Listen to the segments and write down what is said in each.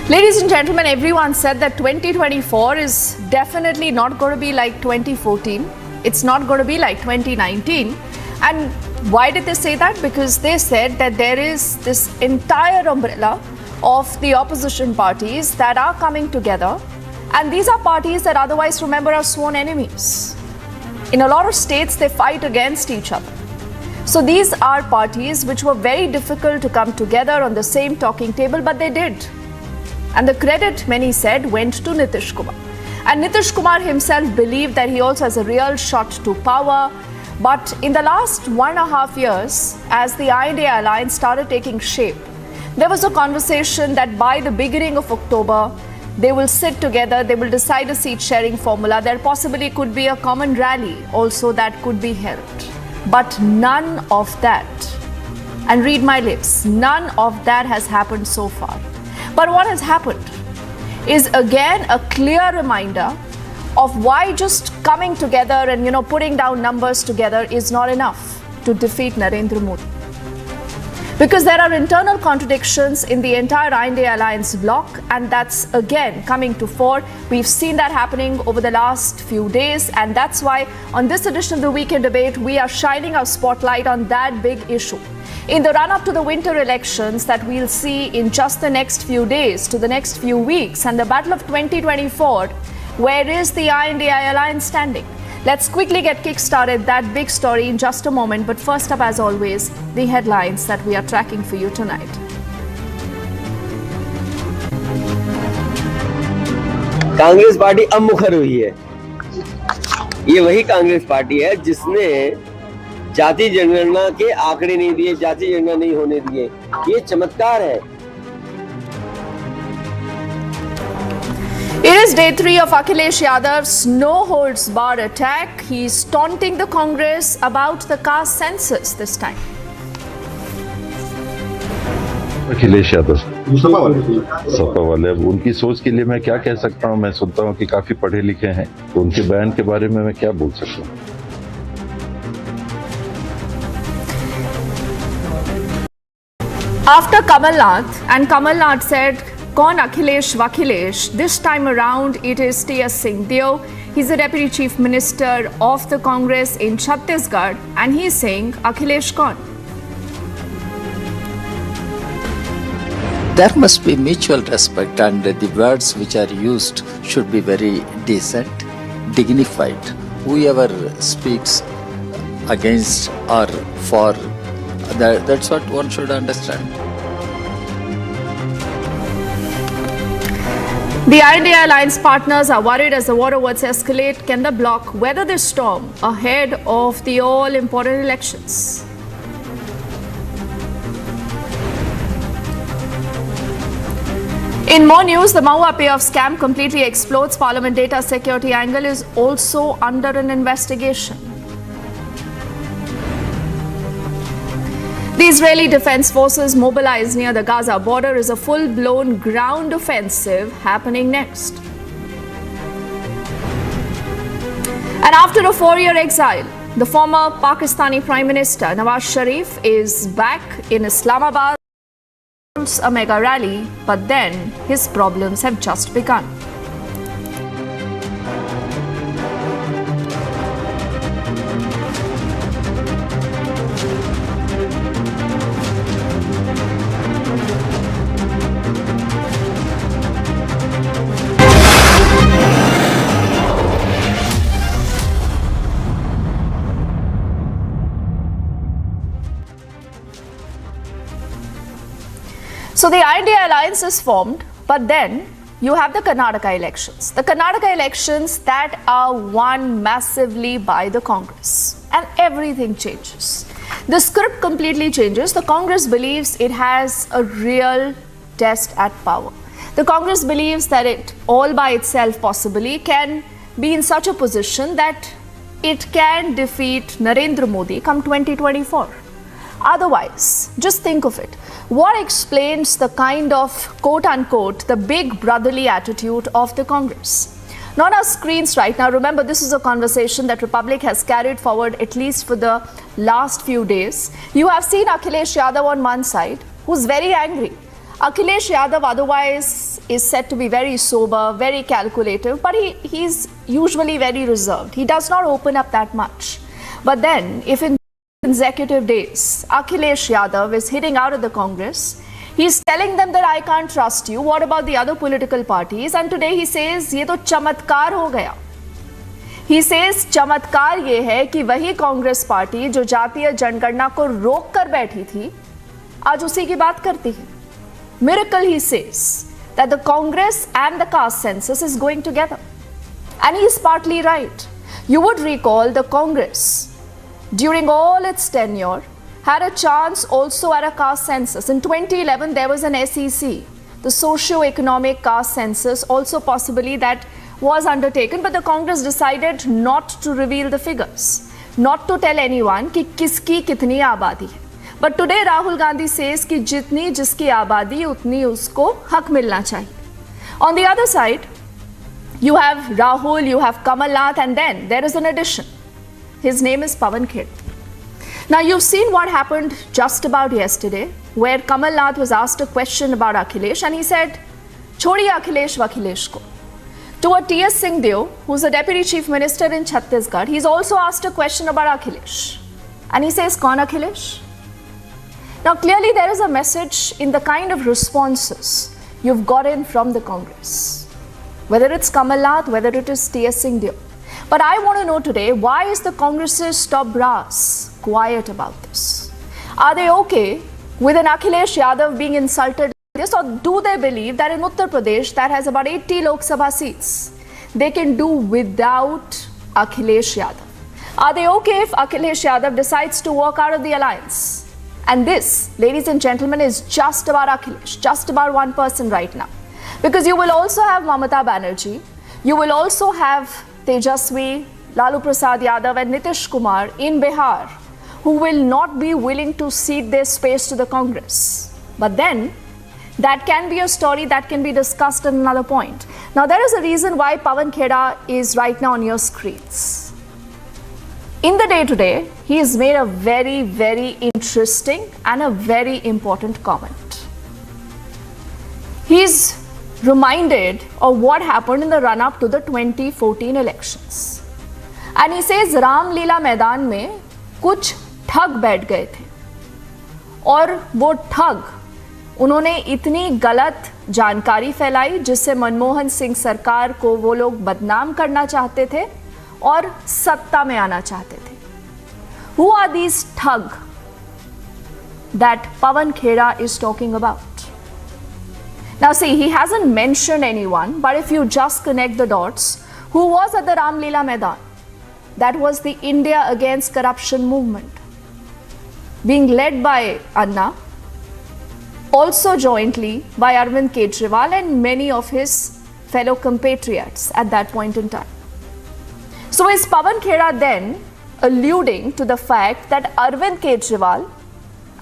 Ladies and gentlemen, everyone said that 2024 is definitely not going to be like 2014. It's not going to be like 2019. And why did they say that? Because they said that there is this entire umbrella of the opposition parties that are coming together. And these are parties that otherwise, remember, are sworn enemies. In a lot of states, they fight against each other. So these are parties which were very difficult to come together on the same talking table, but they did. And the credit, many said, went to Nitish Kumar. And Nitish Kumar himself believed that he also has a real shot to power. But in the last 1.5 years, as the I.N.D.I alliance started taking shape, there was a conversation that by the beginning of October, they will sit together, they will decide a seat-sharing formula. There possibly could be a common rally also that could be held. But none of that, and read my lips, none of that has happened so far. But what has happened is again a clear reminder of why just coming together and putting down numbers together is not enough to defeat Narendra Modi. Because there are internal contradictions in the entire I.N.D.I alliance bloc, and that's again coming to fore. We've seen that happening over the last few days, and that's why on this edition of the Weekend Debate, we are shining our spotlight on that big issue. In the run-up to the winter elections that we'll see in just the next few days to the next few weeks, and the battle of 2024, where is the I.N.D.I alliance standing? Let's quickly get kick-started that big story in just a moment. But first up, as always, the headlines that we are tracking for you tonight. Congress party अब मुखर हुई है। ये वही Congress party है जिसने जाति जनगणना के आंकड़े नहीं दिए, जाति जनगणना नहीं होने दिए। ये चमत्कार है। It is day 3 of Akhilesh Yadav's no-holds-barred attack. He's taunting the Congress about the caste census this time. Akhilesh Yadav Sapa वाले, अब उनकी सोच के लिए मैं क्या कह सकता हूँ। मैं सुनता हूँ कि काफी पढ़े लिखे हैं, तो उनके बयान के बारे में मैं क्या बोल सकता हूँ। After Kamal Nath said, "Kaun Akhilesh Vakhilesh," this time around it is T.S. Singhdev. He's the Deputy Chief Minister of the Congress in Chhattisgarh, and he's saying, "Akhilesh kaun?" There must be mutual respect, and the words which are used should be very decent, dignified. Whoever speaks against or for, that's what one should understand. The I.N.D.I alliance partners are worried as the war wars escalate. Can the bloc weather this storm ahead of the all-important elections? In more news, the Mahua payoff scam completely explodes. Parliament data security angle is also under an investigation. The Israeli Defense Forces mobilized near the Gaza border is a full-blown ground offensive happening next. And after a 4-year exile, the former Pakistani Prime Minister Nawaz Sharif is back in Islamabad. A mega rally, but then his problems have just begun. So the I.N.D.I alliance is formed, but then you have the Karnataka elections. The Karnataka elections that are won massively by the Congress. And everything changes. The script completely changes. The Congress believes it has a real test at power. The Congress believes that it all by itself possibly can be in such a position that it can defeat Narendra Modi come 2024. Otherwise, just think of it. What explains the kind of quote-unquote the big brotherly attitude of the Congress? Not our screens right now. Remember, this is a conversation that Republic has carried forward at least for the last few days. You have seen Akhilesh Yadav on one side, who's very angry. Akhilesh Yadav otherwise is said to be very sober, very calculative, but he's usually very reserved. He does not open up that much. But then, if in consecutive days, Akhilesh Yadav is hitting out at the Congress, he's telling them that I can't trust you. What about the other political parties? And today he says, ये तो चमत्कार हो गया. He says, चमत्कार ये है कि वही कांग्रेस पार्टी जो जातीय जनगणना को रोक कर बैठी थी, आज उसी की बात करती है. Miracle, he says, that the Congress and the caste census is going together. And he is partly right. You would recall the Congress, during all its tenure, had a chance also at a caste census. In 2011, there was an SEC, the socio-economic caste census, also possibly that was undertaken, but the Congress decided not to reveal the figures, not to tell anyone कि किसकी कितनी आबादी है. But today Rahul Gandhi says कि जितनी जिसकी आबादी उतनी उसको हक मिलना चाहिए. On the other side, you have Rahul, you have Kamal Nath, and then there is an addition. His name is Pawan Kheda. Now you've seen what happened just about yesterday, where Kamal Nath was asked a question about Akhilesh, and he said, "Chhodiye Akhilesh Vakhilesh ko." To a T.S. Singhdeo, who's a Deputy Chief Minister in Chhattisgarh, he's also asked a question about Akhilesh. And he says, "Kaun Akhilesh?" Now clearly there is a message in the kind of responses you've gotten from the Congress. Whether it's Kamal Nath, whether it is T.S. Singhdeo. But I want to know today, why is the Congress's top brass quiet about this? Are they okay with an Akhilesh Yadav being insulted like this, or do they believe that in Uttar Pradesh, that has about 80 Lok Sabha seats, they can do without Akhilesh Yadav? Are they okay if Akhilesh Yadav decides to walk out of the alliance? And this, ladies and gentlemen, is just about Akhilesh, just about one person right now. Because you will also have Mamata Banerjee, you will also have Tejaswi, Lalu Prasad Yadav and Nitish Kumar in Bihar, who will not be willing to cede their space to the Congress. But then, that can be a story that can be discussed at another point. Now, there is a reason why Pawan Kheda is right now on your screens. In the day today, he has made a very, very interesting and a very important comment. He's reminded of what happened in the run-up to the 2014 elections. And he says, Ram लीला मैदान में कुछ ठग बैठ गए थे और वो ठग उन्होंने इतनी गलत जानकारी फैलाई जिससे मनमोहन सिंह सरकार को वो लोग बदनाम करना चाहते थे और सत्ता में आना चाहते थे. Who are these ठग that Pawan Kheda is talking about? Now see, he hasn't mentioned anyone, but if you just connect the dots, who was at the Ram Leela Maidan? That was the India Against Corruption movement, being led by Anna, also jointly by Arvind Kejriwal and many of his fellow compatriots at that point in time. So is Pawan Kheda then alluding to the fact that Arvind Kejriwal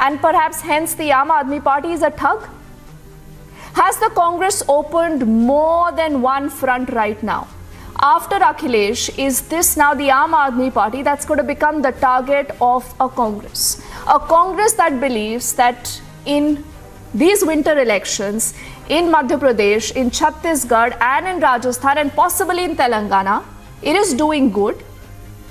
and perhaps hence the Aam Aadmi Party is a thug? Has the Congress opened more than one front right now? After Akhilesh, is this now the Aam Aadmi Party that's going to become the target of a Congress? A Congress that believes that in these winter elections, in Madhya Pradesh, in Chhattisgarh and in Rajasthan and possibly in Telangana, it is doing good,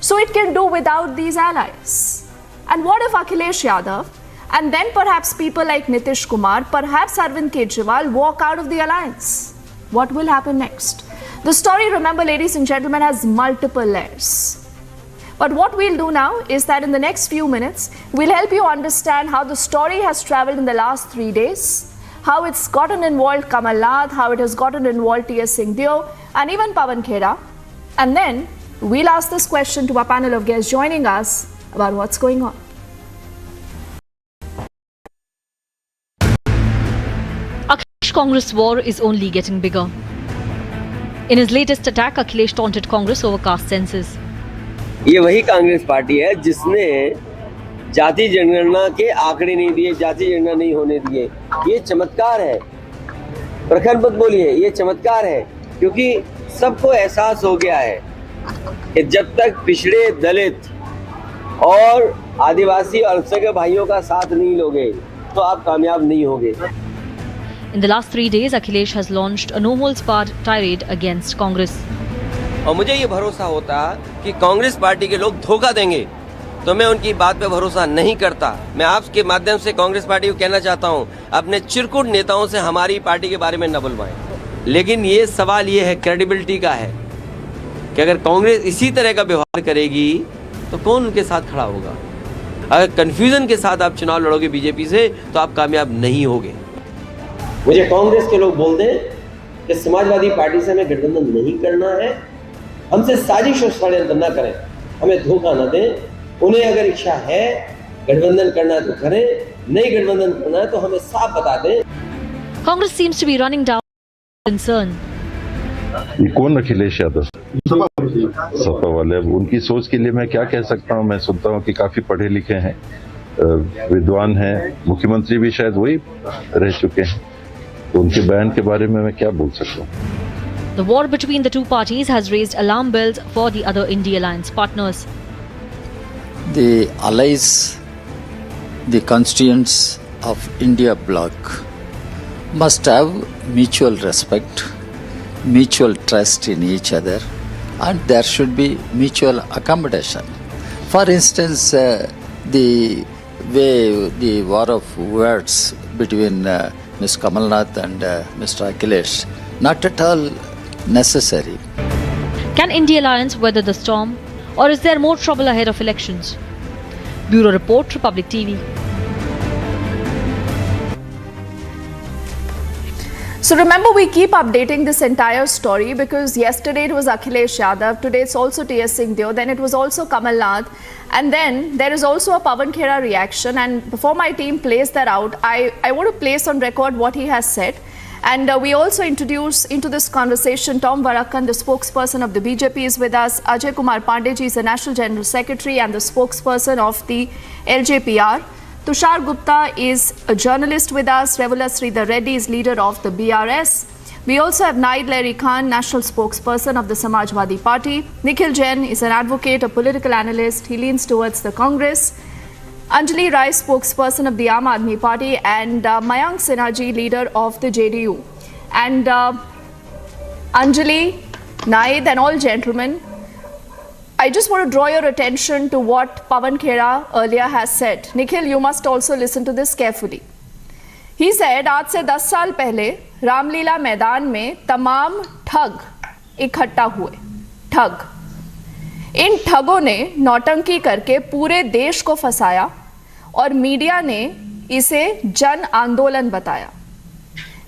so it can do without these allies. And what if Akhilesh Yadav and then perhaps people like Nitish Kumar, perhaps Arvind Kejriwal walk out of the alliance? What will happen next? The story, remember, ladies and gentlemen, has multiple layers. But what we'll do now is that in the next few minutes, we'll help you understand how the story has traveled in the last 3 days, how it's gotten involved Kamal Nath, how it has gotten involved T.S. Singhdeo and even Pawan Kheda. And then we'll ask this question to our panel of guests joining us about what's going on. Akhilesh Congress war is only getting bigger. In his latest attack, Akhilesh taunted Congress over caste census. ये वही Congress party है जिसने जाति जनगणना के आंकड़े नहीं दिए, जाति जनगणना नहीं होने दिए. ये चमत्कार है. प्रखर मत बोलिए, ये चमत्कार है, क्योंकि सबको एहसास हो गया है कि जब तक पिछड़े, दलित और आदिवासी और अल्पसंख्यक भाइयों का साथ नहीं लोगे तो आप कामयाब नहीं होगे. In the last 3 days, Akhilesh has launched a no-holds-barred tirade against Congress. और मुझे ये भरोसा होता कि कांग्रेस पार्टी के लोग धोखा देंगे तो मैं उनकी बात पे भरोसा नहीं करता। मैं आपके माध्यम से कांग्रेस पार्टी को कहना चाहता हूँ, अपने चिरकुट नेताओं से हमारी पार्टी के बारे में न बुलवाएं। लेकिन ये सवाल ये है, क्रेडिबिलिटी का है कि अगर कांग्रेस इसी तरह का व्यवहार करेगी तो कौन उनके साथ खड़ा होगा। अगर कंफ्यूजन के साथ आप चुनाव लड़ोगे बीजेपी से तो आप कामयाब नहीं होगे। मुझे कांग्रेस के लोग बोल दें कि समाजवादी पार्टी से हमें गठबंधन नहीं करना है, हमसे साजिश और षड्यंत्र न करें, हमें धोखा न दें। उन्हें अगर इच्छा है गठबंधन करना है तो करें, नहीं गठबंधन करना है तो हमें साफ बता दें। Congress seems to be running down concern. ये कौन अखिलेश यादव? सपा वाले। अब उनकी सोच के लिए मैं क्या कह सकता हूँ। मैं सुनता हूँ कि काफी पढ़े लिखे हैं, विद्वान हैं, मुख्यमंत्री भी शायद वही रह चुके हैं, तो उनके बयान के बारे में मैं क्या बोल सकता हूँ। The war between the two parties has raised alarm bells for the other I.N.D.I alliance partners. The allies, the constituents of India bloc must have mutual respect, mutual trust in each other, and there should be mutual accommodation. For instance, the way the war of words between Ms. Kamalnath and Mr. Akhilesh, not at all necessary. Can I.N.D.I alliance weather the storm, or is there more trouble ahead of elections? Bureau Report, Republic TV. So remember, we keep updating this entire story because yesterday it was Akhilesh Yadav, today it's also T.S. Singhdeo, then it was also Kamal Nath, and then there is also a Pawan Khera reaction. And before my team plays that out, I want to place on record what he has said. And we also introduce into this conversation Tom Varakkan, the spokesperson of the BJP, is with us. Ajay Kumar Pandey is the National General Secretary and the spokesperson of the LJPR. Tushar Gupta is a journalist with us. Revula Sridhar Reddy is leader of the BRS. We also have Naid Larry Khan, national spokesperson of the Samajwadi Party. Nikhil Jain is an advocate, a political analyst. He leans towards the Congress. Anjali Rai, spokesperson of the Aam Aadmi Party, and Mayank Sinhaji, leader of the JDU. And Anjali, Naid and all gentlemen, I just want to draw your attention to what Pawan Khera earlier has said. Nikhil, you must also listen to this carefully. He said, आज से 10 साल पहले रामलीला मैदान में तमाम ठग इकट्ठा हुए। ठग, इन ठगों ने नौटंकी करके पूरे देश को फंसाया और मीडिया ने इसे जन आंदोलन बताया।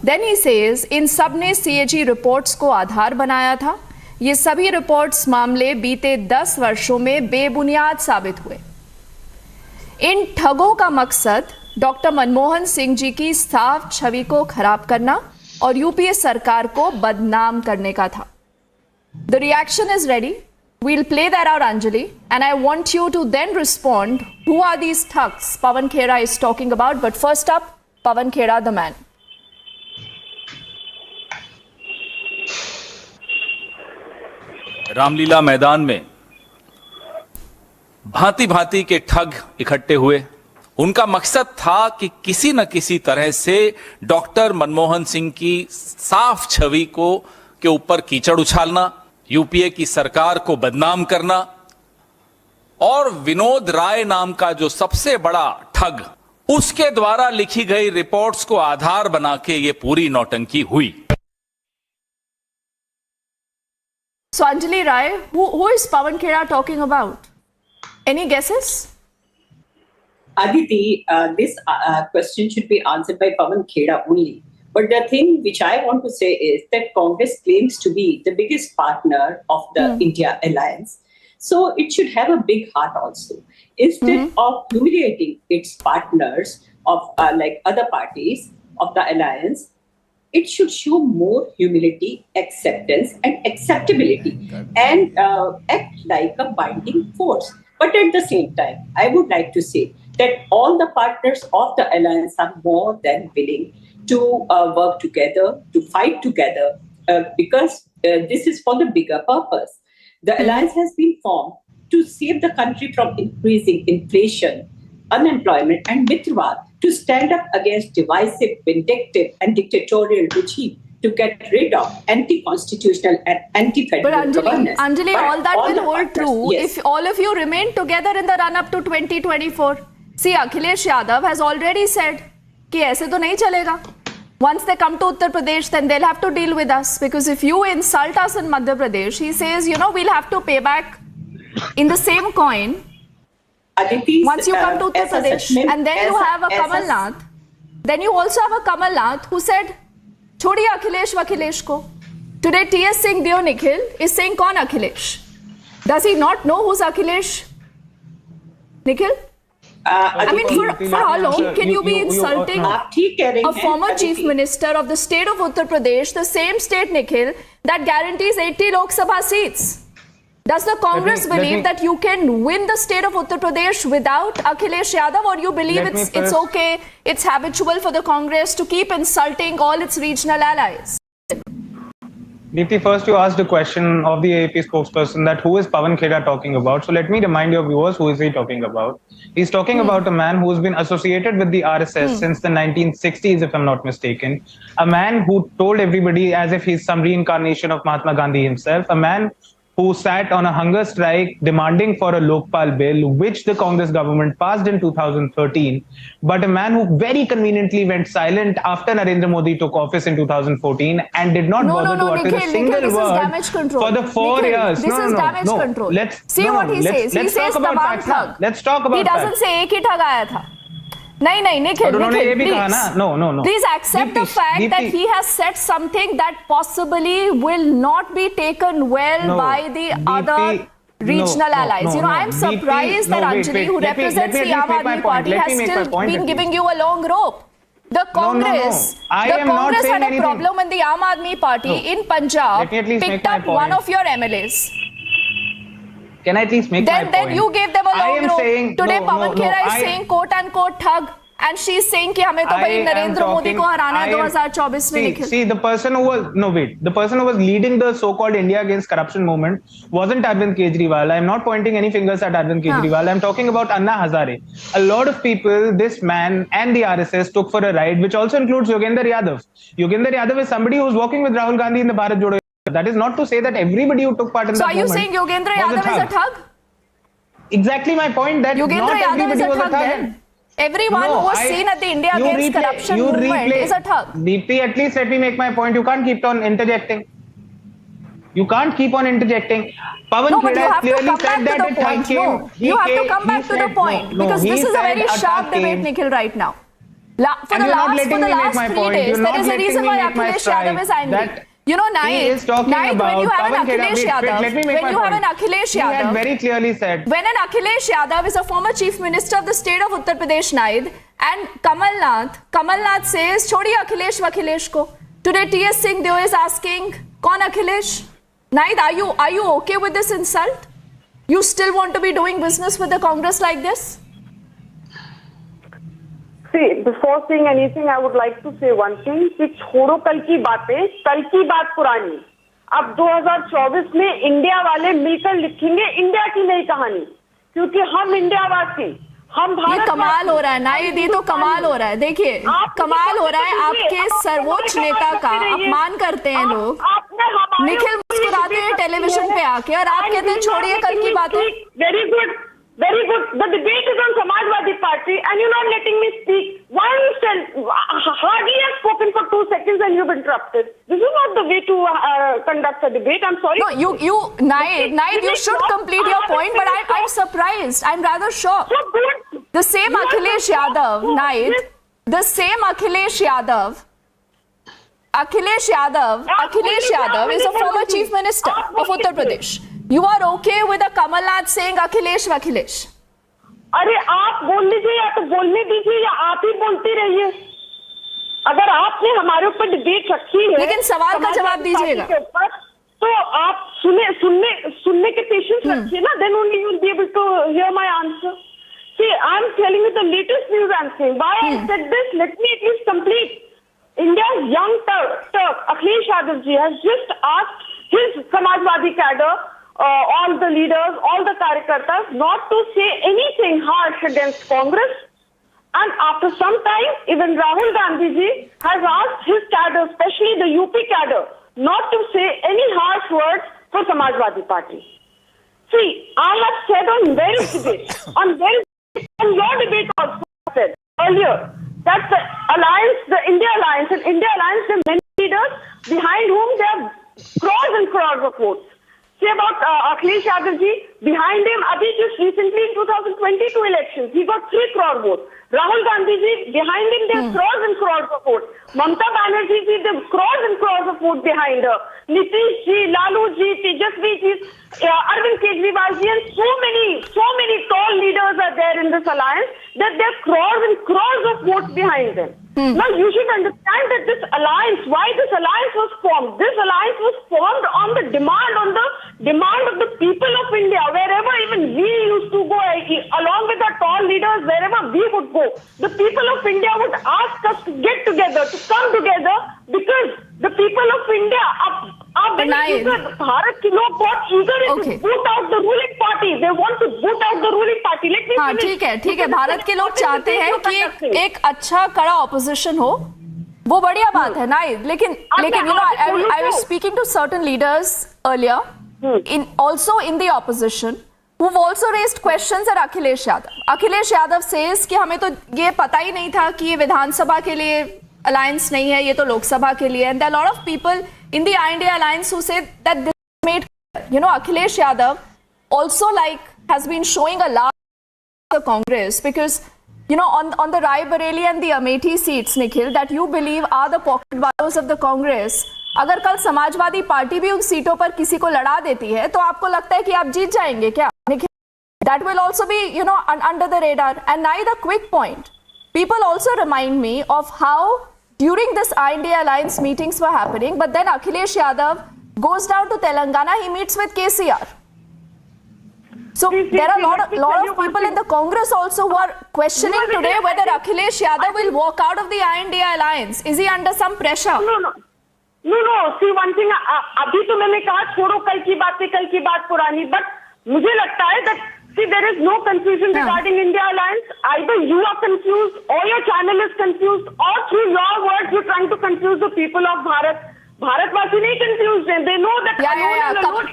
Then he says, इन सब ने CAG रिपोर्ट्स को आधार बनाया था। ये सभी रिपोर्ट्स मामले बीते 10 वर्षों में बेबुनियाद साबित हुए। इन ठगों का मकसद डॉक्टर मनमोहन सिंह जी की साफ छवि को खराब करना और यूपीए सरकार को बदनाम करने का था। The reaction is ready. We'll play that out, Anjali, and I want you to then respond. Who are these thugs Pawan Khera is talking about? But first up, Pawan Khera, the man. Ramlila मैदान में भांति भांति के ठग इकट्ठे हुए। उनका मकसद था कि किसी न किसी तरह से डॉक्टर मनमोहन सिंह की साफ छवि को के ऊपर कीचड़ उछालना, यूपीए की सरकार को बदनाम करना, और विनोद राय नाम का जो सबसे बड़ा ठग, उसके द्वारा लिखी गई रिपोर्ट्स को आधार बना के ये पूरी नौटंकी हुई। So Anjali Rai, who is Pawan Khera talking about? Any guesses? Aditi, this question should be answered by Pawan Khera only. But the thing which I want to say is that Congress claims to be the biggest partner of the India alliance. So it should have a big heart also. Instead of humiliating its partners of like other parties of the alliance, it should show more humility, acceptance and acceptability and act like a binding force. But at the same time, I would like to say that all the partners of the alliance are more than willing to work together, to fight together, because this is for the bigger purpose. The alliance has been formed to save the country from increasing inflation, unemployment and Mitravad, to stand up against divisive, vindictive, and dictatorial regime to get rid of anti-constitutional and anti-federal governance. Anjali, But all that will the hold partners- true yes. if all of you remain together in the run-up to 2024. See, Akhilesh Yadav has already said कि ऐसे तो नहीं चलेगा. Once they come to Uttar Pradesh, then they'll have to deal with us. Because if you insult us in Madhya Pradesh, he says, you know, we'll have to pay back in the same coin Aditi's, once you come to Uttar Pradesh. assessment And then you have a Kamal Nath. Then you also have a Kamal Nath who said, छोड़िए अखिलेश वखिलेश को. Today T.S. Singh Deo Nikhil is saying कौन Akhilesh? Does he not know who's Akhilesh? Nikhil? I mean, for how long can you be insulting a former chief minister of the state of Uttar Pradesh, the same state, Nikhil, that guarantees 80 Lok Sabha seats? Does the Congress believe that you can win the state of Uttar Pradesh without Akhilesh Yadav, or you believe it's okay, it's habitual for the Congress to keep insulting all its regional allies? Deepti, first you asked a question of the AAP spokesperson that who is Pawan Kheda talking about. So let me remind your viewers, who is he talking about? He's talking about a man who's been associated with the RSS since the 1960s, if I'm not mistaken. A man who told everybody as if he's some reincarnation of Mahatma Gandhi himself. A man who sat on a hunger strike demanding for a Lokpal bill, which the Congress government passed in 2013, but a man who very conveniently went silent after Narendra Modi took office in 2014 and did not bother to utter Nikhil, a single this word is damage control. for the 4 Nikhil, years. This is damage control. See what he says. He says about Tabang facts now. Thug. Let's talk about He doesn't facts. say एक ही ठग आया था. नहीं, Nikhil, please. No. Please accept the fact that he has said something that possibly will not be taken well by the other regional allies. I'm surprised that Anjali, who represents the Aam Aadmi Party, has still been giving you a long rope. The Congress, Congress had a problem when the Aam Aadmi Party in Punjab picked up one of your MLAs. Can I please make my point? Then you gave them a long rope. Today Pawan Kheda is saying quote unquote thug, and she's saying कि हमें तो भाई नरेंद्र मोदी को हराना है 2024 में. Nikhil. See, the person who was leading the so-called India Against Corruption movement wasn't Arvind Kejriwal. I'm not pointing any fingers at Arvind Kejriwal. I'm talking about Anna Hazare. A lot of people, this man and the RSS took for a ride, which also includes Yogendra Yadav. Yogendra Yadav is somebody who's working with Rahul Gandhi in the Bharat Jodo. That is not to say that everybody who took part in that movement. So are you saying Yogendra Yadav is a thug? Exactly my point, that Yogendra Yadav is a thug then? Everyone who was seen at the India Against Corruption movement is a thug. Deepti, at least let me make my point. You can't keep on interjecting. Pawan Kheda clearly said that the thug came. You have to come back to the point, because this is a very sharp debate, Nikhil, right now. For the last 3 days, there is a reason why Akhilesh Yadav is angry. Naid, when you have an Akhilesh Yadav, he very clearly said, when an Akhilesh Yadav is a former chief minister of the state of Uttar Pradesh, Naid, and Kamal Nath says, "Chhodiye Akhilesh Vakhilesh ko." Today T.S. Singh Deo is asking, "Kaun Akhilesh?" Naid, are you okay with this insult? You still want to be doing business with the Congress like this? See, before saying anything, I would like to say one thing कि छोड़ो कल की बातें, कल की बात पुरानी. अब 2024 में इंडिया वाले मिलकर लिखेंगे इंडिया की नई कहानी, क्योंकि हम इंडियावासी, हम भारत. ये कमाल हो रहा है नाइद, ये तो कमाल हो रहा है. देखिए कमाल हो रहा है, आपके सर्वोच्च नेता का अपमान करते हैं लोग. निखिल मुस्कुराते हैं टेलीविजन पे आके, और आप कहते हैं छोड़िए कल की बातें. Very good. Very good. The debate is on Samajwadi Party and you're not letting me speak. Hardly have spoken for 2 seconds and you've interrupted. This is not the way to conduct a debate. I'm sorry. No, Naid, you should complete your point, but I'm surprised. I'm rather shocked. The same Akhilesh Yadav, Naid, the same Akhilesh Yadav is a former chief minister of Uttar Pradesh. You are okay with a Kamal Nath saying Akhilesh Vakhilesh? अरे आप बोल लीजिए, या तो बोलने दीजिए, या आप ही बोलती रहिए. अगर आपने हमारे ऊपर डिबेट रखी है, लेकिन सवाल का जवाब दीजिएगा, तो आप सुनने के पेशेंस रखिए ना. Then only you will be able to hear my answer. See, I'm telling you the latest news I'm saying. Why I said this? Let me at least complete. India's young Turk, Akhilesh Yadav ji, has just asked his Samajwadi cadre, all the leaders, all the karyakartas, not to say anything harsh against Congress And after some time, even Rahul Gandhi ji has asked his cadre, especially the UP cadre, not to say any harsh words for Samajwadi Party. See, I have said on various debates, on your debate also said earlier, that the alliance, the India Alliance, and India Alliance, there are many leaders behind whom there are crores and crores of votes. Say about Akhilesh Escalates, behind him, Abhi just recently in 2022 elections, he got 3 crore votes. Rahul Gandhi ji, behind him, there are crores and crores of votes. Mamata Banerjee ji, there are crores and crores of votes behind her. Nitish ji, Lalu ji, Tejasvi ji, Arvind Kejriwal ji, and so many tall leaders are there in this alliance that there are crores and crores of votes behind them. Now you should understand that this alliance, why this alliance was formed. This alliance was formed on the demand of the people of India. Wherever even we used to go, along with our tall leaders, wherever we would go, the people of India would ask us to get together, to come together, because the people of India are very eager. Bharat ke log bahut eager to boot out the ruling party. They want to boot out the ruling party. Let me finish. ठीक है भारत के लोग चाहते हैं कि एक अच्छा कड़ा ऑपोजिशन हो, वो बढ़िया बात है ना, लेकिन you know, I was speaking to certain leaders earlier also in the opposition who've also raised questions at Akhilesh Yadav. Akhilesh Yadav says कि हमें तो ये पता ही नहीं था कि ये विधानसभा के लिए अलायंस नहीं है, ये तो लोकसभा के लिए, and there are a lot of people in the I.N.D.I alliance who say that this made, you know, Akhilesh Yadav also has been showing a love for the Congress because, you know, on the Rai Bareli and the Amethi seats, Nikhil, that you believe are the pocket battles of the Congress. अगर कल Samajwadi party भी उन सीटों पर किसी को लड़ा देती है तो आपको लगता है कि आप जीत जाएंगे क्या, Nikhil? That will also be, you know, under the radar. And now the quick point. People also remind me of how during this I.N.D.I alliance meetings were happening, but then Akhilesh Yadav goes down to Telangana, he meets with KCR. So there are a lot of people in the Congress also who are questioning today whether Akhilesh Yadav will walk out of the I.N.D.I alliance. Is he under some pressure? No. See, one thing, अभी तो मैंने कहा छोड़ो कल की बात पुरानी, but मुझे लगता है that see there is no confusion regarding India alliance. Either you are confused or your channel is confused, or through your words you're trying to confuse the people of Bharat. Bharatwasi नहीं confused हैं. They know that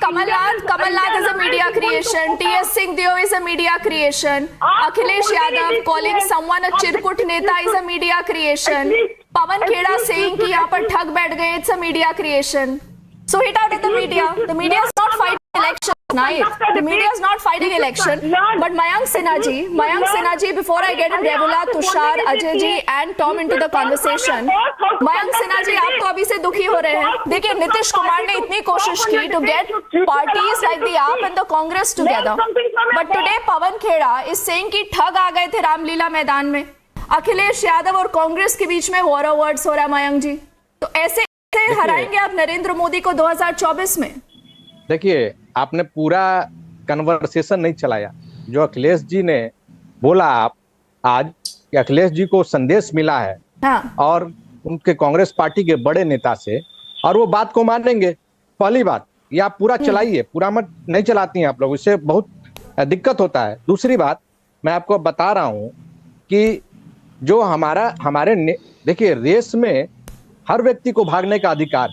Kamalnath is a media creation. T.S. Singhdeo is a media creation. Akhilesh Yadav calling someone a Chirkut Neta is a media creation. Pawan Kheda saying कि यहाँ पर ठग बैठ गए, it's a media creation. So hit out at the media. The media is not fighting election. The media is not fighting election. But Mayank Sinha ji, before I get in Revula, Tushar, Ajay ji and Tom into the conversation, Mayank Sinha ji, आप तो अभी से दुखी हो रहे हैं. देखिए नीतीश कुमार ने इतनी कोशिश की to get parties like the AAP and the Congress together. But today Pawan Kheda is saying कि ठग आ गए थे रामलीला मैदान में. अखिलेश यादव और कांग्रेस के बीच में वॉर वर्ड्स हो रहा है मयंक जी. तो ऐसे हराएंगे आप नरेंद्र मोदी को 2024 में? देखिए, आपने पूरा कन्वर्सेशन नहीं चलाया. जो अखिलेश जी ने बोला आप आज कि अखिलेश जी को संदेश मिला है और उनके कांग्रेस पार्टी के बड़े नेता से, और वो बात को मानेंगे. पहली बात, ये आप पूरा चलाइए, पूरा मत नहीं चलाती हैं आप लोग, इससे बहुत दिक्कत होता है. दूसरी बात, मैं आपको बता रहा हूं कि जो हमारे देखिए, रेस में हर व्यक्ति को भागने का अधिकार,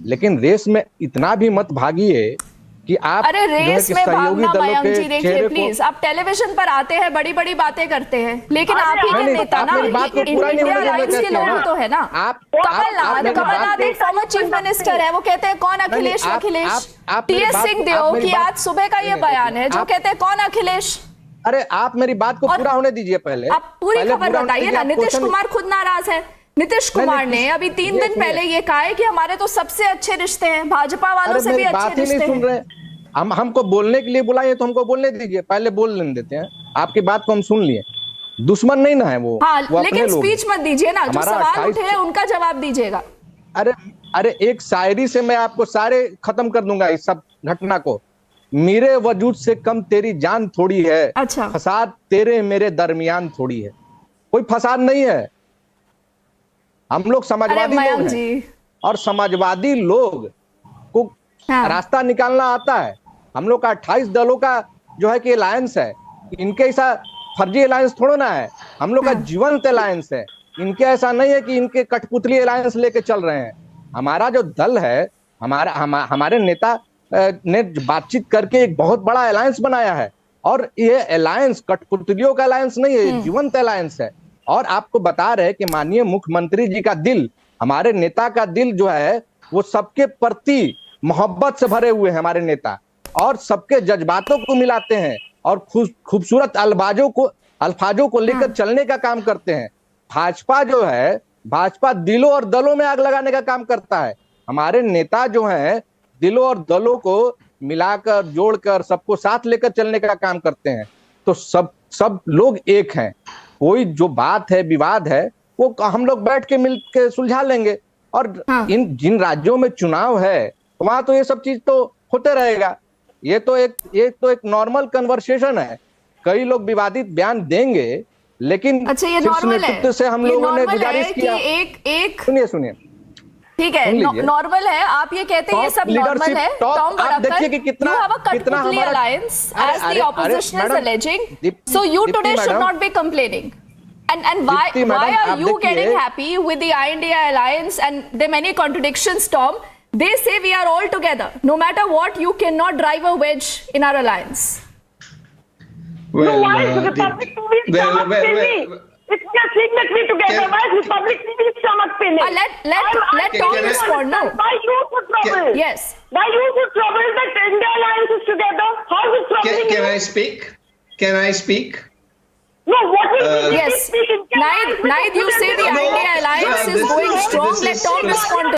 लेकिन रेस में इतना भी मत भागिए कि आप अरे रेस में भागना मयंक जी, देखिए प्लीज, आप टेलीविजन पर आते हैं, बड़ी बड़ी बातें करते हैं, लेकिन आप ही के नेता ना, इंडिया अलायंस के लोग तो है ना. कमलनाथ एक फॉर्मर चीफ मिनिस्टर है, वो कहते हैं कौन अखिलेश. टी.एस. सिंहदेव की आज सुबह का ये बयान है जो कहते हैं कौन अखिलेश. अरे आप मेरी बात को पूरा होने दीजिए पहले. आप पूरी खबर बताइए ना. नीतीश कुमार खुद नाराज है. नीतीश कुमार ने अभी 3 दिन पहले ये कहा है कि हमारे तो सबसे अच्छे रिश्ते हैं, भाजपा वालों से भी अच्छे रिश्ते हैं. सुन रहे, हमको बोलने के लिए बुलाए तो हमको बोलने दीजिए, पहले बोल लेने देते हैं. आपकी बात को हम सुन लिए, दुश्मन नहीं ना है वो. हाँ, लेकिन स्पीच मत दीजिए ना, जो सवाल उठे हैं उनका जवाब दीजिएगा. अरे एक शायरी से मैं आपको सारे खत्म कर दूंगा इस सब घटना को. मेरे वजूद से कम तेरी जान थोड़ी है, अच्छा, फसाद तेरे मेरे दरमियान थोड़ी है. कोई फसाद नहीं है. हम लोग समाजवादी लोग हैं और समाजवादी लोग को रास्ता निकालना आता है. हम लोग का 28 दलों का जो है कि अलायंस है, इनके ऐसा फर्जी अलायंस थोड़ा ना है, हम लोग का जीवंत अलायंस है। इनके ऐसा नहीं है कि इनके कठपुतली अलायंस लेके चल रहे हैं। हमारा जो दल है, हमारे नेता ने बातचीत करके एक बहुत बड़ा अलायंस बनाया है, और ये अलायंस कठपुतलियों का अलायंस नहीं है, जीवंत अलायंस है। और आपको बता रहे कि माननीय मुख्यमंत्री जी का दिल, हमारे नेता का दिल जो है वो सबके प्रति मोहब्बत से भरे हुए हैं हमारे नेता, और सबके जज्बातों को मिलाते हैं और खूबसूरत अल्फाजों को लेकर चलने का काम करते हैं। भाजपा जो है, भाजपा दिलों और दलों में आग लगाने का काम करता है। हमारे नेता जो हैं दिलों और दलों को मिलाकर जोड़कर सबको साथ लेकर चलने का काम करते हैं। तो सब लोग एक हैं। कोई जो बात है, विवाद है, वो हम लोग बैठ के मिल के सुलझा लेंगे। और इन जिन राज्यों में चुनाव है वहां तो ये सब चीज तो होते रहेगा। ये तो एक नॉर्मल कन्वर्सेशन है। कई लोग विवादित बयान देंगे, लेकिन अच्छा, ये नॉर्मल है। से हम लोगों ने गुजारिश किया। एक सुनिए ठीक है, नॉर्मल है। आप ये कहते हैं ये सब नॉर्मल है। टॉम, आप देखिए कि कितना हमारा alliance as the opposition is alleging. So you today should not be complaining. And why are you getting happy with the I.N.D.I alliance? And there are many contradictions, Tom. They say we are all together. No matter what, you cannot drive a wedge in our alliance. Well, why is the public TV stomach paining? It's just saying that we together. Why is the public TV stomach paining? Let Tom respond. No. Why you put trouble? Yes. Why you put trouble that India alliance is together? How is it troubling? Can I speak? Can I speak? No, what is it? Yes. Naid, you say the I.N.D.I alliance is going strong. Let Tom respond to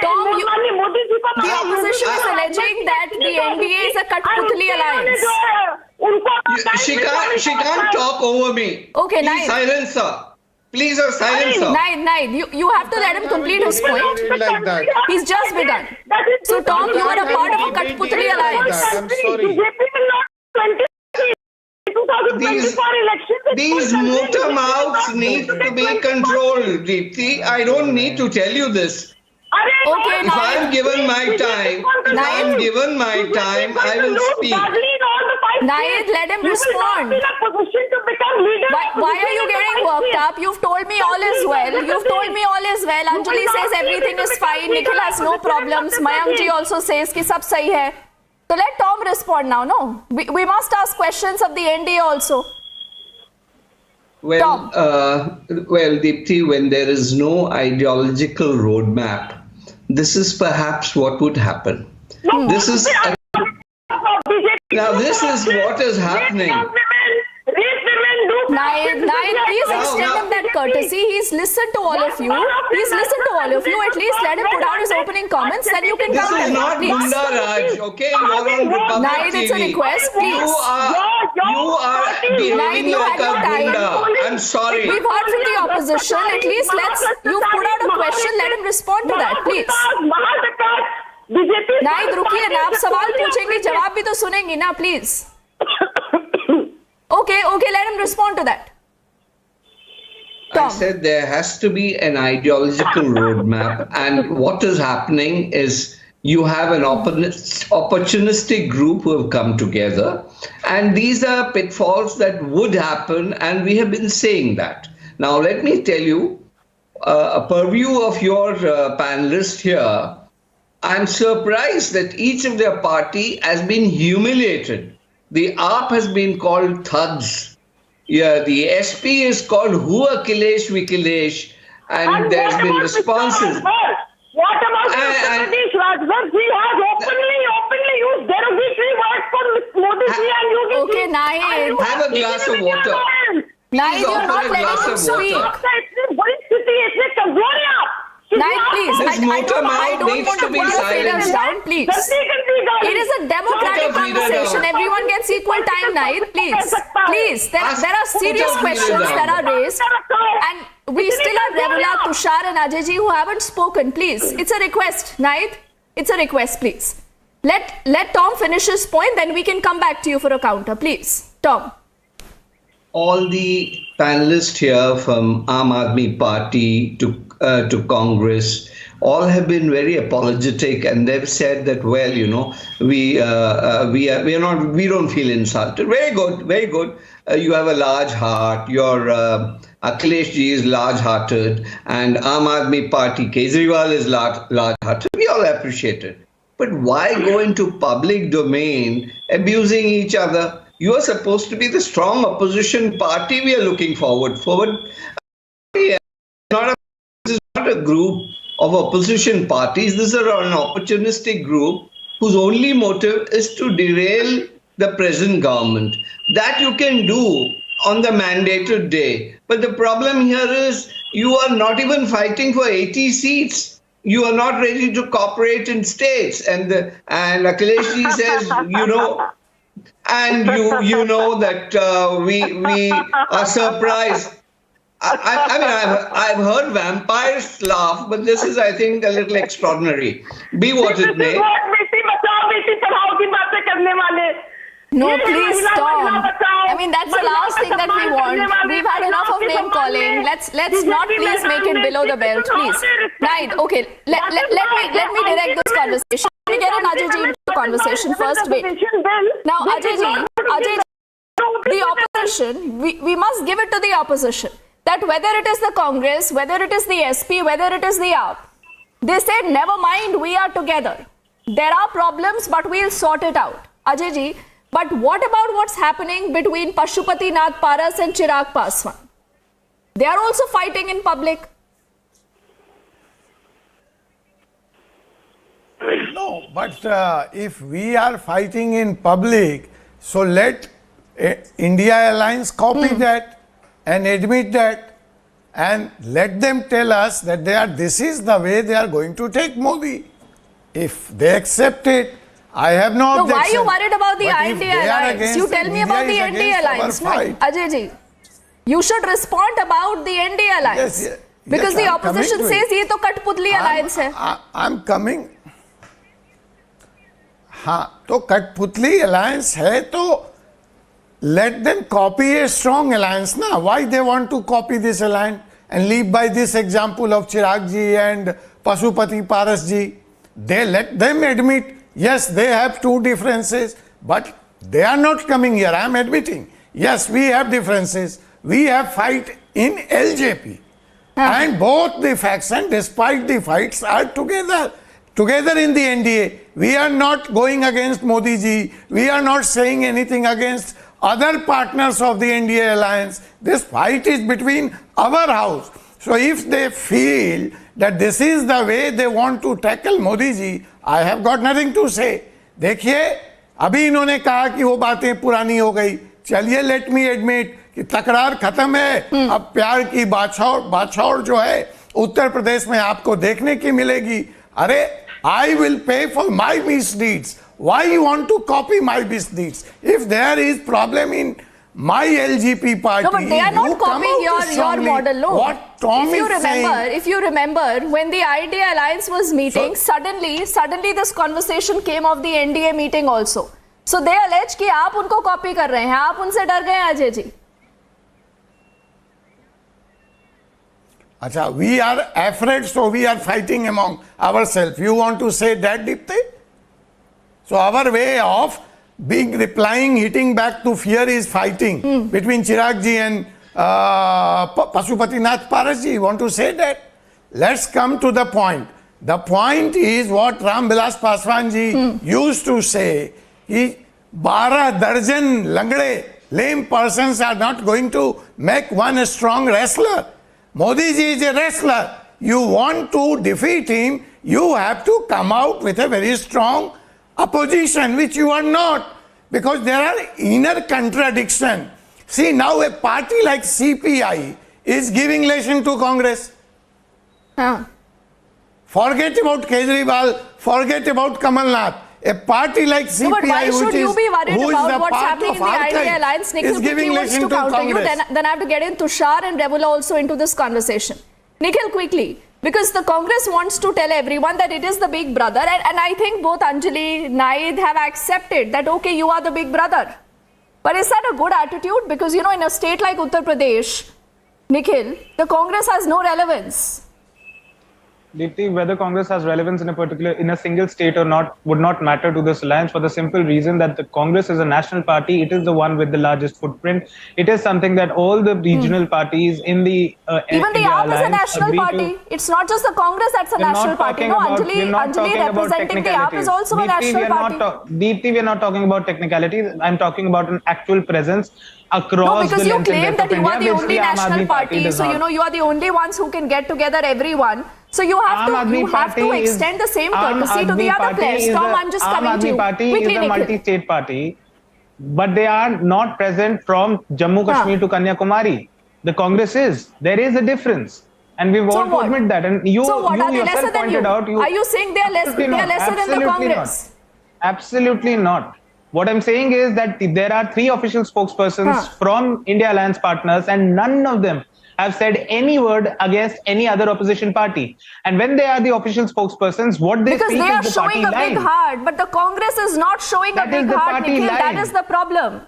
Tom, the opposition is alleging that the NDA is a Kathputli alliance. She can't talk over me. Okay, Please silence her. Please silence her. Naid, you have to let him complete his point. Like that. He's just begun. So Tom, you are a part of a Kathputli alliance. I'm sorry. These motor mouths need to be controlled, Deepti. I don't need to tell you this. Okay, If I'm given my time, I will speak. Naid, let him respond. Why are you getting worked up? You've told me all is well. Anjali says everything is fine. Nikhil has no problems. Mayank ji also says कि सब सही है. So let Tom respond now. No, we must ask questions of the NDA also. Well, Deepti, when there is no ideological roadmap, this is perhaps what would happen. This is what is happening. Naid, please extend him that courtesy. He's listened to all of you. At least let him put out his opening comments, then you can come. This is not Gunda Raj, okay? You are on Republic Naid, it's a TV. request, please. You are behaving like a Gunda. I'm sorry. We've heard from the opposition. At least you put out a question. Let him respond to that, please. Naid, रुकिए ना, आप सवाल पूछेंगे, जवाब भी तो सुनेंगी ना, please. Okay, let him respond to that. Tom. I said there has to be an ideological roadmap, and what is happening is you have an opportunistic group who have come together, and these are pitfalls that would happen, and we have been saying that. Now, let me tell you, a purview of your panelists here, I'm surprised that each of their party has been humiliated. The AAP has been called thugs. Yeah, the SP is called Who Akhilesh Vikhilesh, and there's been responses. What about Jagdish Rajbhar? He has openly used derogatory words for Modi ji and Yogi ji. Okay, Naid. Have a glass of water. Naid, you're not letting him speak. Naid, please. I don't want to put your fingers down, please. It is a democratic conversation. Everyone gets equal time, Naid. Please. There are serious questions that are raised. And we still have Revula, Tushar and Ajay ji who haven't spoken. Please. It's a request, Naid. It's a request, please. Let Tom finish his point, then we can come back to you for a counter. Please. Tom. All the panelists here from Aam Aadmi Party to Congress all have been very apologetic, and they've said that, well, we don't feel insulted. Very good, very good. You have a large heart. Your Akhilesh ji is large-hearted, and Aam Aadmi Party Kejriwal is large-hearted. We all appreciate it. But why go into public domain abusing each other? You are supposed to be the strong opposition party we are looking forward. This is not a group of opposition parties. This is an opportunistic group whose only motive is to derail the present government. That you can do on the mandated day. But the problem here is you are not even fighting for 80 seats. You are not ready to cooperate in states. And Akhilesh ji says, and you know that we are surprised. I mean, I've heard vampires laugh, but this is, I think, a little extraordinary. Be what it may. No, please stop. I mean, that's the last thing that we want. We've had enough of name calling. Let's not please make it below the belt, please. Right, okay. Let me direct this conversation. Let me get an Ajay ji into the conversation first. Wait. Now, Ajay ji, the opposition, we must give it to the opposition that whether it is the Congress, whether it is the SP, whether it is the AAP, they said, never mind, we are together. There are problems, but we'll sort it out. Ajay ji, but what about what's happening between Pashupati Nath Paras and Chirag Paswan? They are also fighting in public. No, but if we are fighting in public, so let India Alliance copy that and admit that, and let them tell us that this is the way they are going to take Modi. If they accept it, I have no objection. Why are you worried about the I.N.D.I alliance? You tell me about the I.N.D.I alliance. No, Ajay ji, you should respond about the I.N.D.I alliance. Yes, because the opposition says ये तो कठपुतली alliance है. I'm coming. हाँ, तो कठपुतली alliance है तो let them copy a strong alliance ना. Why they want to copy this alliance and leave by this example of Chirag ji and Pashupati Paras ji? They let them admit, yes, they have two differences, but they are not coming here. I am admitting, yes, we have differences. We have fight in LJP. And both the factions, despite the fights, are together in the NDA. We are not going against Modi ji. We are not saying anything against other partners of the NDA alliance. This fight is between our house. So if they feel that this is the way they want to tackle Modi ji, I have got nothing to say. देखिए, अभी इन्होंने कहा कि वो बातें पुरानी हो गई. चलिए, let me admit कि तकरार खत्म है. अब प्यार की बाछौड़ जो है उत्तर प्रदेश में आपको देखने की मिलेगी. अरे, I will pay for my misdeeds. Why you want to copy my misdeeds? If there is problem in my LGP party, no, but they are not copying your model. No. What Tom if you remember, when the I.N.D.I alliance was meeting, suddenly this conversation came of the NDA meeting also. So they allege कि आप उनको copy कर रहे हैं, आप उनसे डर गए अजय जी. अच्छा, we are afraid, so we are fighting among ourselves. You want to say that, Dipti? So our way of replying, hitting back to fear is fighting between Chirag ji and Pashupati Nath Paras ji. You want to say that? Let's come to the point. The point is what Ram Vilas Paswan ji used to say. 12 darjan langde, lame persons are not going to make one strong wrestler. Modi ji is a wrestler. You want to defeat him, you have to come out with a very strong opposition, which you are not, because there are inner contradictions. See, now a party like CPI is giving lesson to Congress. Forget about Kejriwal, forget about Kamal Nath. A party like CPI, no, but why should you be worried about what's happening in the I.N.D.I alliance? Nikhil quickly wants to counter you. Then I have to get in Tushar and Rebula also into this conversation. Nikhil, quickly, because the Congress wants to tell everyone that it is the big brother, and I think both Anjali, Naid have accepted that, okay, you are the big brother. But is that a good attitude? Because, you know, in a state like Uttar Pradesh, Nikhil, the Congress has no relevance. Deepti, whether Congress has relevance in a single state or not would not matter to this alliance, for the simple reason that the Congress is a national party. It is the one with the largest footprint. It is something that all the regional parties in the even the India AAP is a alliance national agree party. to. It's not just the Congress that's a national party. No, Anjali representing the AAP is also a national party. Deepti, we are not talking about technicalities. I'm talking about an actual presence across because the you length and claim breadth that of you are India, the only national party, so you are the only ones who can get together everyone. So you have to extend the same courtesy to the other players. Tom, I'm just coming to you. Party is a multi-state party, but they are not present from Jammu Kashmir to Kanyakumari. The Congress is. There is a difference. And we want to admit that. And you yourself pointed out. Are you saying they are lesser than the Congress? Absolutely not. What I'm saying is that there are 3 official spokespersons from India Alliance partners, and none of them have said any word against any other opposition party. And when they are the official spokespersons, what they speak is the party line. Because they are showing a big heart, but the Congress is not showing a big heart, Nikhil. That is the problem.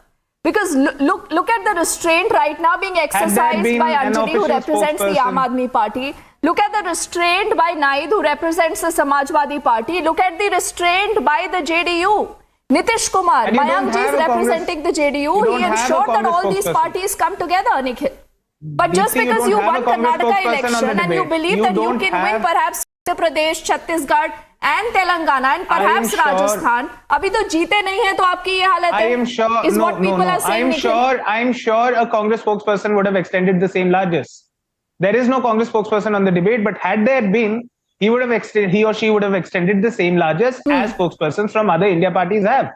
Because look at the restraint right now being exercised by Anjali, who represents the Aam Aadmi Party. Look at the restraint by Naid, who represents the Samajwadi Party. Look at the restraint by the JDU. Nitish Kumar, Mayank ji is representing the JDU. He ensured that all these parties come together, Nikhil. But just because you won Karnataka election and you believe that you can win perhaps Uttar Pradesh, Chhattisgarh and Telangana and perhaps Rajasthan, abhi to jeete nahi hai, to aapki ye halat hai. I am sure. Is what people are saying. I'm sure a Congress spokesperson would have extended the same largesse. There is no Congress spokesperson on the debate, but had there been, he or she would have extended the same largesse as spokespersons from other India parties have.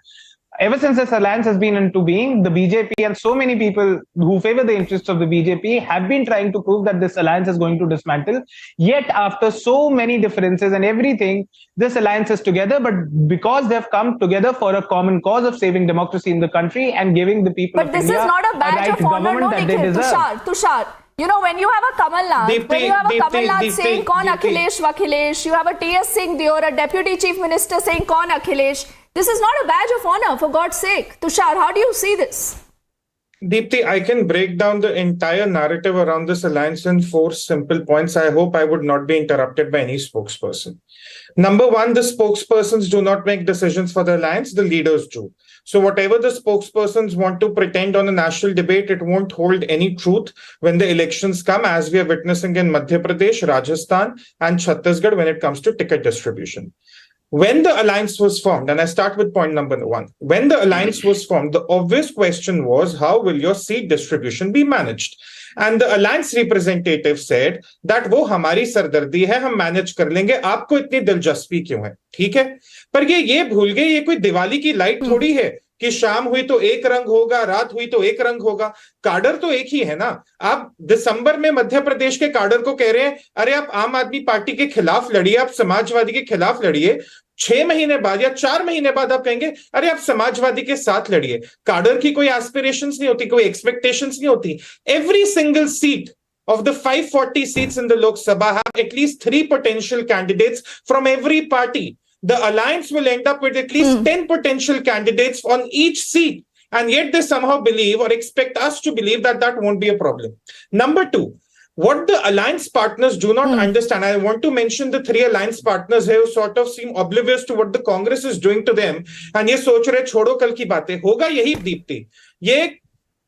Ever since this alliance has been into being, the BJP and so many people who favor the interests of the BJP have been trying to prove that this alliance is going to dismantle. Yet after so many differences and everything, this alliance is together. But because they've come together for a common cause of saving democracy in the country and giving the people of India a right of honor, no, Nikhil. Tushar. You know, when you have a Kamal Nath saying "Kaun Akhilesh Vakhilesh," you have a T.S. Singh Dior, a Deputy Chief Minister saying "Kaun Akhilesh." This is not a badge of honor, for God's sake. Tushar, how do you see this? Deepti, I can break down the entire narrative around this alliance in 4 simple points. I hope I would not be interrupted by any spokesperson. Number 1, the spokespersons do not make decisions for the alliance, the leaders do. So whatever the spokespersons want to pretend on a national debate, it won't hold any truth when the elections come, as we are witnessing in Madhya Pradesh, Rajasthan and Chhattisgarh when it comes to ticket distribution. When the alliance was formed, and I start with point number 1, when the alliance was formed, the obvious question was, how will your seat distribution be managed? And the alliance representative said that वो हमारी सरदर्दी है, हम manage कर लेंगे, आपको इतनी दिलचस्पी क्यों है? ठीक है, पर ये भूल गए, ये कोई दिवाली की लाइट थोड़ी है कि शाम हुई तो एक रंग होगा, रात हुई तो एक रंग होगा. काडर तो एक ही है ना. आप दिसंबर में मध्य प्रदेश के काडर को कह रहे हैं, अरे आप आम आदमी पार्टी के खिलाफ लड़िए, आप समाजवादी के खिलाफ लड़िए. 6 महीने बाद या 4 महीने बाद आप कहेंगे, अरे आप समाजवादी के साथ लड़िए. काडर की कोई एस्पिरेशंस नहीं होती, कोई एक्सपेक्टेशंस नहीं होती. Every single seat of the 540 seats in the Lok Sabha have at least 3 potential candidates from every party. The alliance will end up with at least 10 potential candidates on each seat. And yet they somehow believe or expect us to believe that that won't be a problem. Number 2, what the alliance partners do not understand, I want to mention the 3 alliance partners who sort of seem oblivious to what the Congress is doing to them. And ये सोच रहे छोड़ो कल की बातें, होगा यही दीप्ति. ये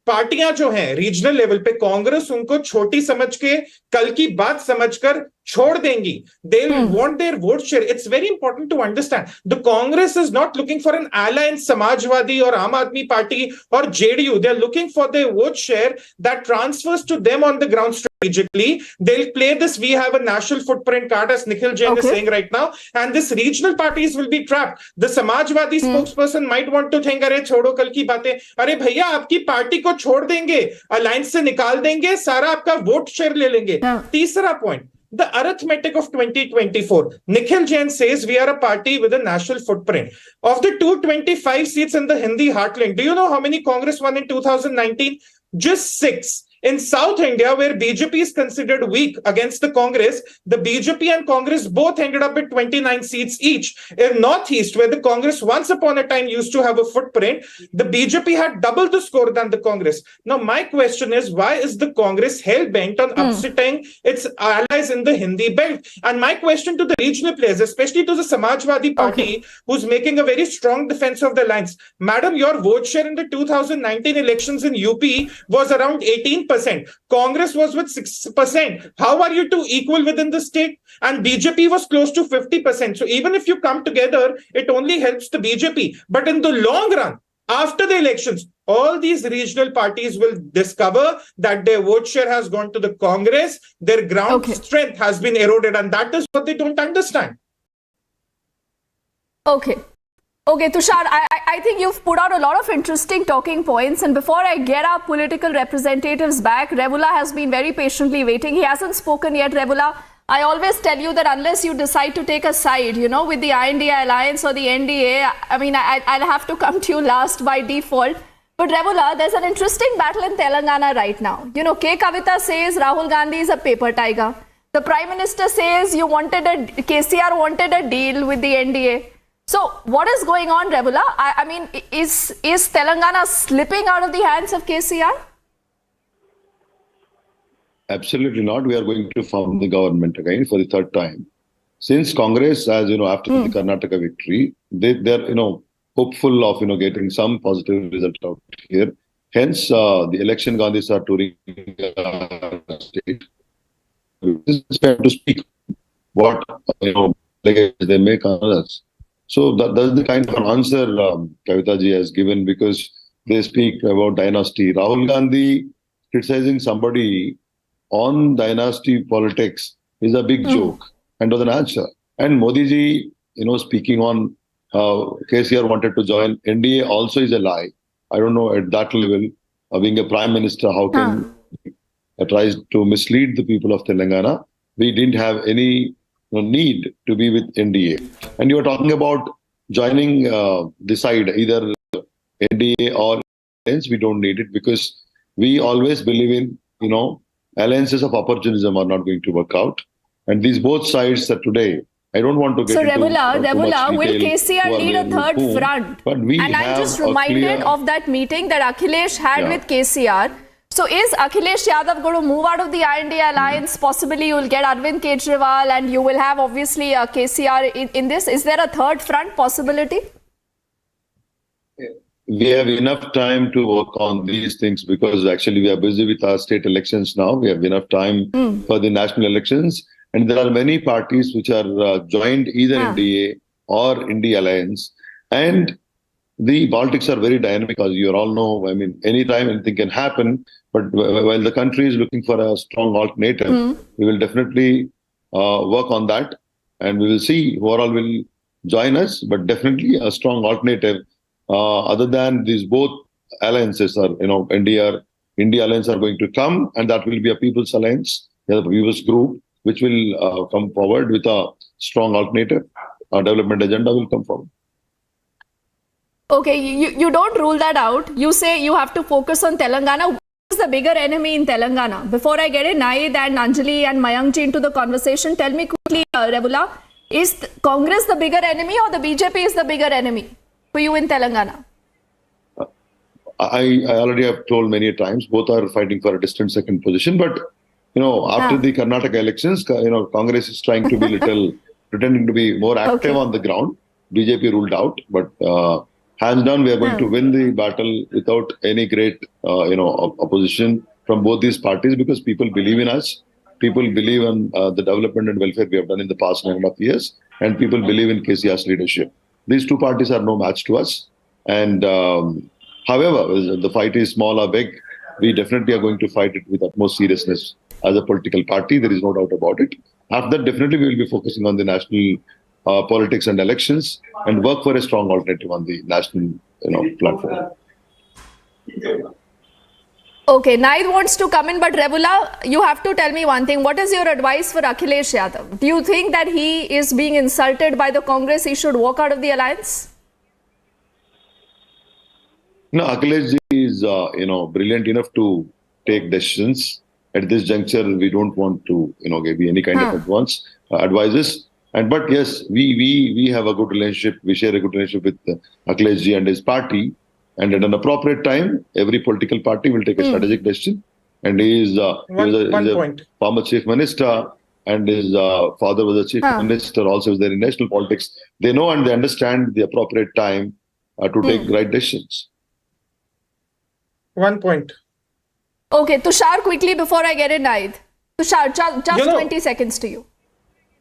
पार्टियां जो हैं रीजनल लेवल पे, कांग्रेस उनको छोटी समझ के कल की बात समझकर छोड़ देंगी. They will want their vote share. It's very important to understand. The Congress is not looking for an ally in Samajwadi or Aam Aadmi Party or JDU. They're looking for their vote share that transfers to them on the ground strategically. They'll play this "we have a national footprint" card, as Nikhil Jain is saying right now, and this regional parties will be trapped. The Samajwadi spokesperson might want to think, अरे छोड़ो कल की बातें, अरे भैया आपकी party को छोड़ देंगे, अलायंस से निकाल देंगे, सारा आपका वोट शेयर ले लेंगे. तीसरा point, the arithmetic of 2024. Nikhil Jain says we are a party with a national footprint. Of the 225 seats in the Hindi heartland, do you know how many Congress won in 2019? Just 6. In South India, where BJP is considered weak against the Congress, the BJP and Congress both ended up with 29 seats each. In Northeast, where the Congress once upon a time used to have a footprint, the BJP had double the score than the Congress. Now, my question is, why is the Congress hell-bent on upsetting its allies in the Hindi belt? And my question to the regional players, especially to the Samajwadi Party, who's making a very strong defense of the alliance. Madam, your vote share in the 2019 elections in UP was around 18%. Congress was with 6%. How are you two equal within the state? And BJP was close to 50%. So even if you come together, it only helps the BJP. But in the long run, after the elections, all these regional parties will discover that their vote share has gone to the Congress, their ground strength has been eroded, and that is what they don't understand. Okay, Tushar, I think you've put out a lot of interesting talking points. And before I get our political representatives back, Revula has been very patiently waiting. He hasn't spoken yet. Revula, I always tell you that unless you decide to take a side, with the I.N.D.I alliance or the NDA, I mean, I'll have to come to you last by default. But Revula, there's an interesting battle in Telangana right now. K. Kavita says Rahul Gandhi is a paper tiger. The Prime Minister says KCR wanted a deal with the NDA. So what is going on, Revula? I mean, is Telangana slipping out of the hands of KCR? Absolutely not. We are going to form the government again for the third time. Since Congress, as after the Karnataka victory, they're hopeful of getting some positive result out here. Hence, the election Gandhis are touring state. This is fair to speak what they make on us. So that's the kind of an answer Kavita ji has given, because they speak about dynasty. Rahul Gandhi criticizing somebody on dynasty politics is a big joke and was an answer. And Modi ji, speaking on how KCR wanted to join NDA also is a lie. I don't know at that level, being a prime minister, how can he tries to mislead the people of Telangana? We didn't have any need to be with NDA. And you are talking about joining the side, either NDA or alliance. We don't need it, because we always believe in, alliances of opportunism are not going to work out. And these both sides are today, I don't want to get into Revula, will KCR need a third front? But and I'm just reminded of that meeting that Akhilesh had with KCR. So is Akhilesh Yadav going to move out of the I.N.D.I alliance? Possibly you will get Arvind Kejriwal and you will have obviously KCR in this. Is there a third front possibility? We have enough time to work on these things, because actually we are busy with our state elections now. We have enough time for the national elections. And there are many parties which are joined either NDA or India alliance. And the politics are very dynamic, as you all know. I mean, anytime anything can happen. But while the country is looking for a strong alternative, we will definitely work on that. And we will see who all will join us. But definitely a strong alternative. Other than these both alliances are, India alliance are going to come, and that will be a people's alliance, the people's group, which will come forward with a strong alternative. Our development agenda will come forward. Okay, you don't rule that out. You say you have to focus on Telangana. Who is the bigger enemy in Telangana? Before I get in, Naid and Anjali and Mayankji into the conversation, tell me quickly, Revula, is Congress the bigger enemy or the BJP is the bigger enemy for you in Telangana? I already have told many times, both are fighting for a distant second position. But, after the Karnataka elections, Congress is trying to be pretending to be more active on the ground. BJP ruled out, but hands down, we are going to win the battle without any great, opposition from both these parties, because people believe in us. People believe in the development and welfare we have done in the past 9.5 years, and people believe in KCR's leadership. These two parties are no match to us. And however, the fight is small or big, we definitely are going to fight it with utmost seriousness as a political party. There is no doubt about it. After that, definitely we will be focusing on the national politics and elections and work for a strong alternative on the national platform. Okay, Naid wants to come in, but Revula, you have to tell me one thing. What is your advice for Akhilesh Yadav? Do you think that he is being insulted by the Congress? He should walk out of the alliance? No, Akhilesh ji is, brilliant enough to take decisions. At this juncture, we don't want to, give any kind of advance advices. But yes, we have a good relationship. We share a good relationship with Akhilesh ji and his party. And at an appropriate time, every political party will take a strategic decision. And he is a former chief minister, and his father was a chief minister, also was there in national politics. They know and they understand the appropriate time to take right decisions. 1 point. Okay, Tushar, quickly before I get it, Naid. Tushar, just 20 seconds to you.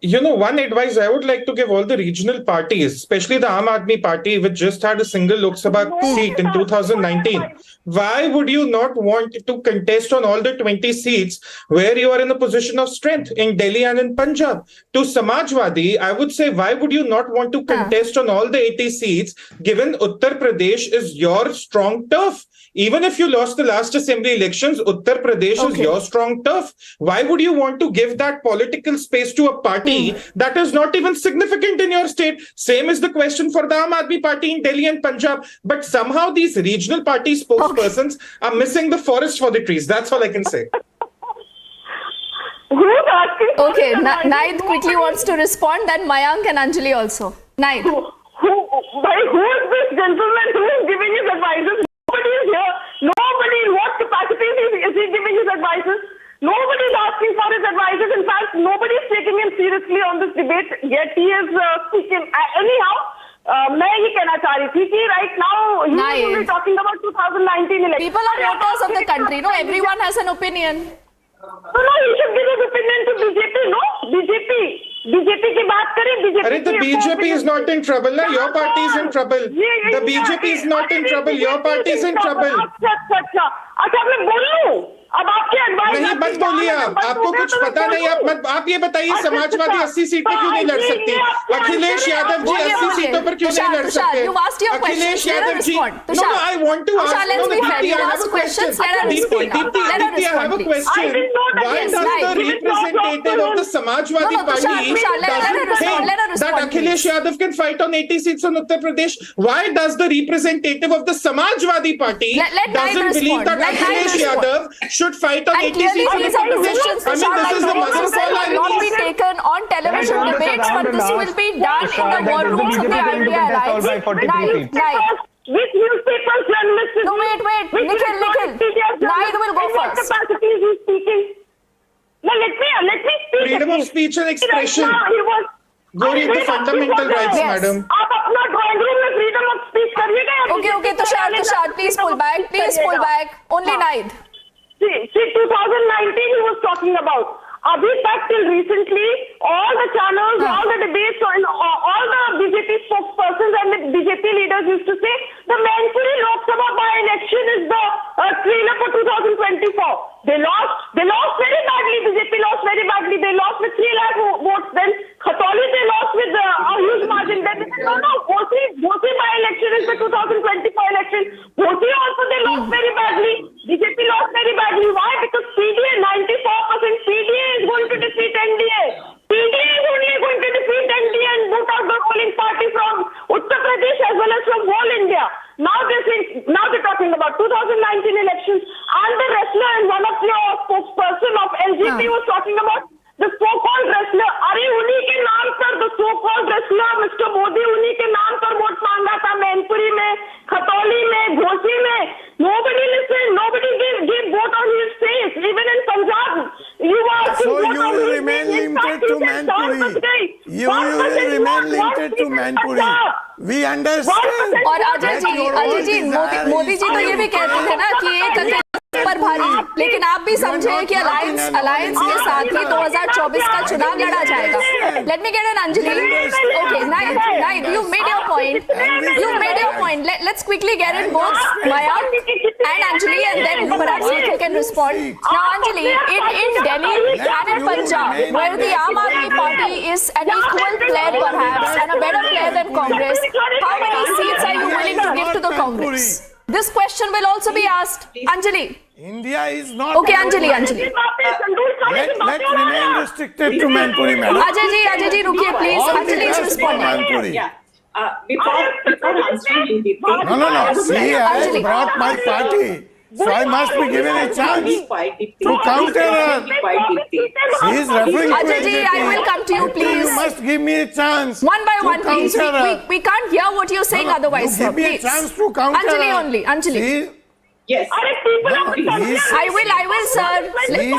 One advice I would like to give all the regional parties, especially the Aam Aadmi Party, which just had a single Lok Sabha seat in 2019. Why would you not want to contest on all the 20 seats where you are in a position of strength in Delhi and in Punjab? To Samajwadi, I would say, why would you not want to contest on all the 80 seats, given Uttar Pradesh is your strong turf? Even if you lost the last assembly elections, Uttar Pradesh is your strong turf. Why would you want to give that political space to a party that is not even significant in your state? Same is the question for the Aam Aadmi Party in Delhi and Punjab. But somehow these regional party spokespersons are missing the forest for the trees. That's all I can say. Okay, Naid quickly wants to respond, then Mayank and Anjali also. Naid. Who is this gentleman who is giving his advices? Nobody is here. Nobody, in what capacity is he giving his advices? Nobody is asking for his advices. In fact, nobody is taking him seriously on this debate, yet he is speaking. Anyhow, मैं ये कहना चाह रही थी कि right now he is only talking about 2019 election. People are voters of the country, no? Everyone has an opinion. No, he should give his opinion to BJP, no? BJP की बात करें, BJP. The BJP is not in trouble, na? Your party is in trouble. The BJP is not in trouble. Your party is in trouble. अच्छा, मैं बोल लूं? अब आपके advice नहीं, मत बोलिए आप. आपको कुछ पता नहीं. आप ये बताइए, समाजवादी 80 सीटें क्यों नहीं लड़ सकती? अखिलेश यादव जी 80 सीटों पर क्यों नहीं लड़ सकते? Akhilesh Yadav ji. No, I want to ask. Dipti, I have a question. Dipti, I have a question. Why does the representative of the Samajwadi Party doesn't think that Akhilesh Yadav can fight on 80 seats in Uttar Pradesh? Why does the representative of the Samajwadi Party doesn't believe that Akhilesh Yadav should fight on 80 seats in Uttar Pradesh? I mean, this is the mother of all will not be taken on television debates, but this will be done in the war rooms of the I.N.D.I alliance. Which newspaper journalist? No, wait. Nikhil. Naid will go what first. capacity is he speaking? No, let me speak. Freedom of speech and expression. Go read the fundamental rights, madam. आप अपना drawing room में freedom of speech करिएगा. Okay, Tushar, please pull back. Only Naid. See, 2019 he was talking about. Abhi tak till recently, all the channels, all the debates, all the BJP spokespersons and the BJP leaders used to say the Mainpuri Lok Sabha by-election is the trailer for 2024. They lost very badly. BJP lost very badly. They lost with 3 lakh votes. Then Khatoli they lost with a huge margin. Then Ghosi by-election is the 2024 election. Ghosi also they lost very badly. BJP lost very badly. Why? Because PDA, 94% PDA is going to defeat NDA. PDA is only going to defeat NDA and boot out the ruling party from Uttar Pradesh as well as from whole India. Now they're talking about 2019 elections, and the wrestler and one of your spokesperson of LGP was talking about the so-called wrestler. अरे उन्हीं के नाम पर the so-called wrestler Mr. Modi उन्हीं के नाम पर vote मांगा था मैनपुरी में, खतौली में, घोसी में. Nobody listened. Nobody gave vote on his face. Even in Punjab, you are. So you will remain limited to Mainpuri. You will remain limited to Mainpuri. We understand. और अजय जी मोदी जी तो ये भी कहते थे ना कि एक पर भारी, लेकिन आप भी समझे कि अलायंस के साथ ही 2024 का चुनाव लड़ा जाएगा. Let me get an Anjali. Okay, Naid, you made your point. Let's quickly get it both Mayank and Anjali, and then perhaps you can respond. Now, Anjali, in Delhi and in Punjab, where the Aam Aadmi Party is an equal player perhaps and a better player than Congress, how many seats are you willing to give to the Congress? This question will also be asked. Anjali. India is not. Okay, Anjali. Let's remain restricted to Mainpuri, madam. Ajay ji, रुकिए please. Anjali is responding. Before answering, No. She has brought my party. So I must be given a chance to counter her. She is referring to Ajay ji, I will come to you, please. You must give me a chance. One by one, to please. counter her. We can't hear what you're saying otherwise, You sir. give me Please. a chance to counter Anjali her. only. Anjali. Yes. I will, sir.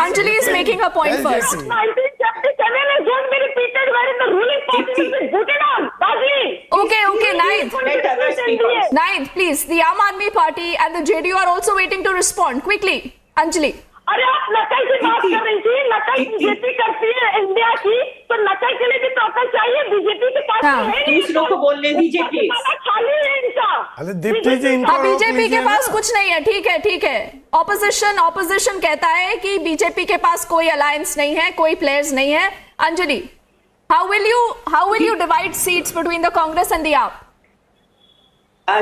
Anjali is making her point first. 1977 is going to be repeated wherein the ruling party will be voted on. Darjeeling. Okay, Ninth. Let others speak also. Ninth, please. The Aam Aadmi Party and the JDU are also waiting to respond. Quickly, Anjali. अरे आप नकल की बात कर रही थी, नकल BJP करती है इंडिया की, तो नकल के लिए भी तो अकल चाहिए। बीजेपी के पास हाँ। दूसरों को बोलने दीजिए प्लीज। खाली है इनका। अरे दीप्ति जी इनको हाँ, रोक बीजेपी के लीजिए पास ना। कुछ नहीं है। ठीक है। ऑपोजिशन कहता है कि बीजेपी के पास कोई अलायंस नहीं है, कोई प्लेयर्स नहीं है। Anjali, how will you divide seats between the Congress and the AAP?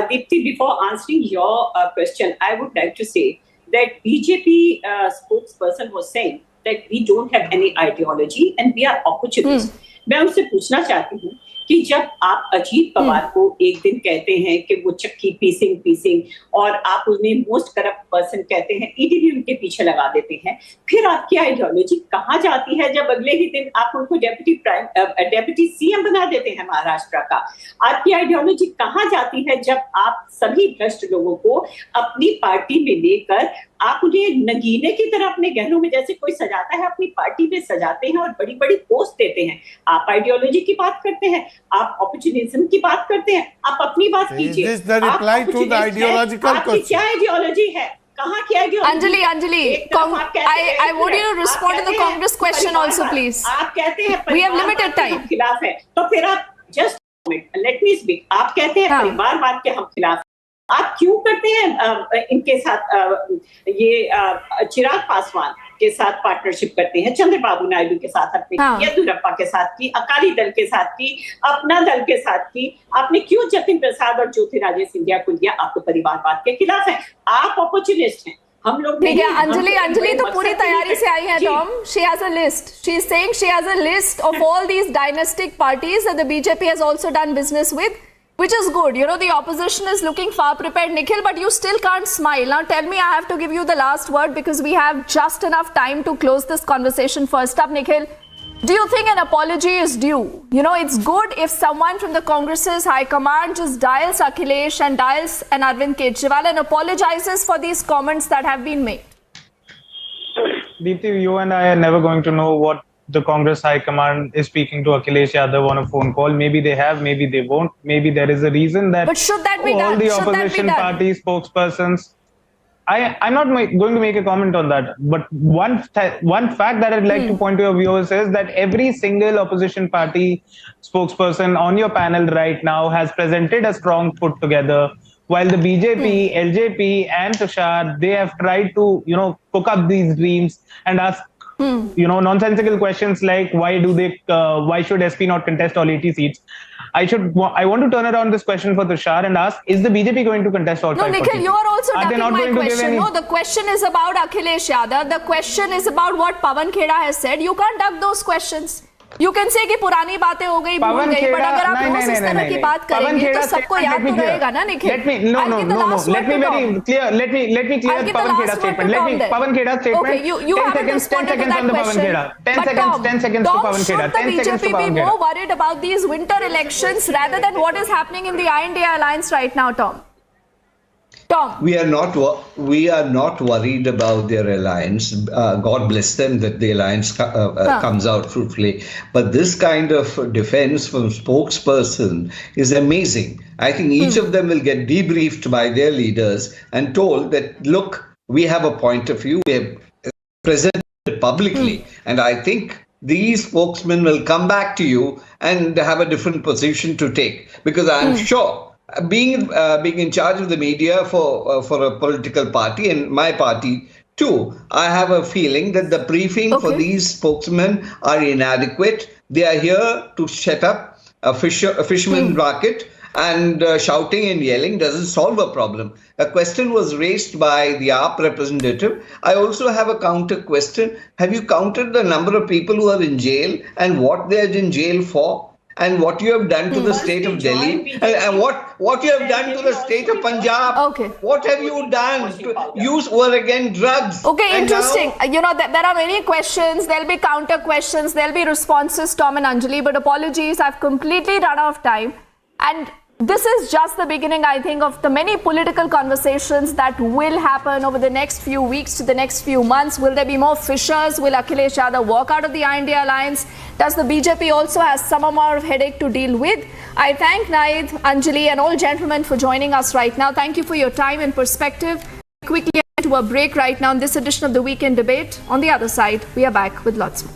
Deepti, before answering your question, I would like to say that BJP spokesperson was saying that we don't have any ideology and we are opportunists. मैं उनसे पूछना चाहती हूँ कि जब आप अजीत पवार को एक दिन कहते हैं कि वो चक्की पीसिंग और आप उन्हें मोस्ट करप्ट पर्सन कहते हैं, ईडी भी उनके पीछे लगा देते हैं, फिर आपकी आइडियोलॉजी कहाँ जाती है जब अगले ही दिन आप उनको डेप्यूटी सीएम बना देते हैं महाराष्ट्र का? आपकी आइडियोलॉजी कहाँ जाती है जब आप सभी भ्रष्ट लोगों को अपनी पार्टी में लेकर आप उन्हें नगीने की तरह अपने गहनों में जैसे कोई सजाता है अपनी पार्टी में सजाते हैं और बड़ी बड़ी पोस्ट देते हैं? आप आइडियोलॉजी की बात करते हैं, आप ऑपर्चुनिज्म की बात करते हैं, आप अपनी बात कीजिए। आपकी क्या आइडियोलॉजी है? कहाँ की ideology? Anjali, I want you to respond to the Congress question also, please. आप कहते हैं We have limited time. खिलाफ है, तो फिर आप जस्ट लेट मी स्पीक। आप कहते हैं परिवारवाद के हम खिलाफ, आप क्यों करते हैं इनके साथ ये चिराग पासवान के साथ पार्टनरशिप करते हैं, चंद्रबाबू नायडू के साथ आपने की, येदियुरप्पा के साथ की, अकाली दल के साथ की, अपना दल के साथ की, आपने क्यों जतिन प्रसाद और ज्योतिरादित्य सिंधिया को लिया? आप तो परिवारवाद के खिलाफ हैं, आप अपॉर्चुनिस्ट हैं। हम लोग ठीक है। अंजलि तो पूरी तैयारी से आई है। Tom, she has a list. She is saying she has a list of all these dynastic parties that the BJP has also done business with, which is good. You know, the opposition is looking far prepared, Nikhil, but you still can't smile. Now tell me, I have to give you the last word because we have just enough time to close this conversation. First up, Nikhil, do you think an apology is due? You know, it's good if someone from the Congress's high command just dials Akhilesh and dials an Arvind Kejriwal and apologizes for these comments that have been made. Deepti, you and I are never going to know what the Congress High Command is speaking to Akhilesh Yadav on a phone call. Maybe they have, maybe they won't. Maybe there is a reason that but should that be all done? the Should opposition party spokespersons. I'm not going to make a comment on that. But one fact that I'd like to point to your viewers is that every single opposition party spokesperson on your panel right now has presented a strong foot together. While the BJP, LJP, and Tushar, they have tried to, cook up these dreams and ask, nonsensical questions like why should SP not contest all 80 seats? I want to turn around this question for Tushar and ask, is the BJP going to contest all 5 No, Nikhil, you are also ducking my question. No, the question is about Akhilesh Yadav. The question is about what Pawan Kheda has said. You can't duck those questions. You can say कि पुरानी बातें हो गई, भूल गई, but अगर आप रोज इस तरह की बात करेंगे तो सबको याद तो रहेगा ना, Nikhil? Let me clear Pawan Kheda's statement. Pawan Kheda's statement. Okay, you haven't responded to that question. 10 seconds to Pawan Kheda. Should the BJP be more worried about these winter elections rather than what is happening in the I.N.D.I alliance right now, Tom? We are not worried about their alliance. God bless them that the alliance comes out fruitfully. But this kind of defense from spokesperson is amazing. I think each of them will get debriefed by their leaders and told that, look, we have a point of view. We have presented it publicly. And I think these spokesmen will come back to you and have a different position to take. Because I'm sure, being in charge of the media for a political party and my party too, I have a feeling that the briefing for these spokesmen are inadequate. They are here to set up a fisherman racket, and shouting and yelling doesn't solve a problem. A question was raised by the AAP representative. I also have a counter question. Have you counted the number of people who are in jail and what they are in jail for? and what you have done to the state of Delhi, and what you have done to the state of Punjab. Okay. What have you done? You were again drugs. Okay, And interesting. now- You know, there are many questions. There'll be counter questions. There'll be responses, Tom and Anjali. But apologies, I've completely run out of time. And this is just the beginning, I think, of the many political conversations that will happen over the next few weeks to the next few months. Will there be more fissures? Will Akhilesh Yadav walk out of the I.N.D.I alliance? Does the BJP also have some amount of headache to deal with? I thank Naid, Anjali and all gentlemen for joining us right now. Thank you for your time and perspective. Quickly get to a break right now in this edition of the Weekend Debate. On the other side, we are back with lots more.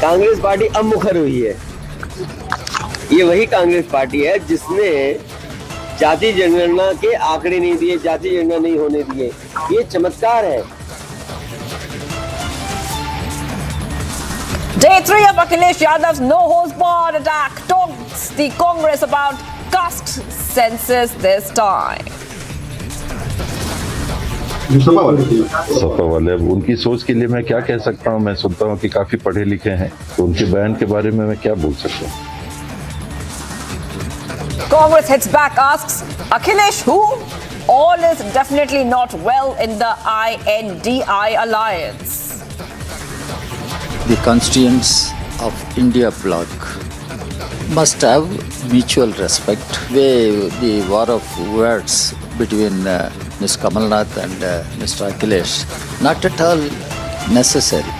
Congress party अब मुखर हुई है। ये वही Congress party है जिसने जाति जनगणना के आंकड़े नहीं दिए, जाति जनगणना नहीं होने दिए। ये चमत्कार है। Day 3 of Akhilesh Yadav's no-holds-barred attack talks the Congress about caste census this time. Sapa वाले, अब उनकी सोच के लिए मैं क्या कह सकता हूँ? मैं सुनता हूँ कि काफी पढ़े लिखे हैं, तो उनके बयान के बारे में मैं क्या बोल सकता हूँ? Congress hits back, asks Akhilesh who? All is definitely not well in the I.N.D.I alliance. The constituents of India bloc must have mutual respect. The war of words between Ms. Kamal Nath and Mr. Akhilesh, not at all necessary.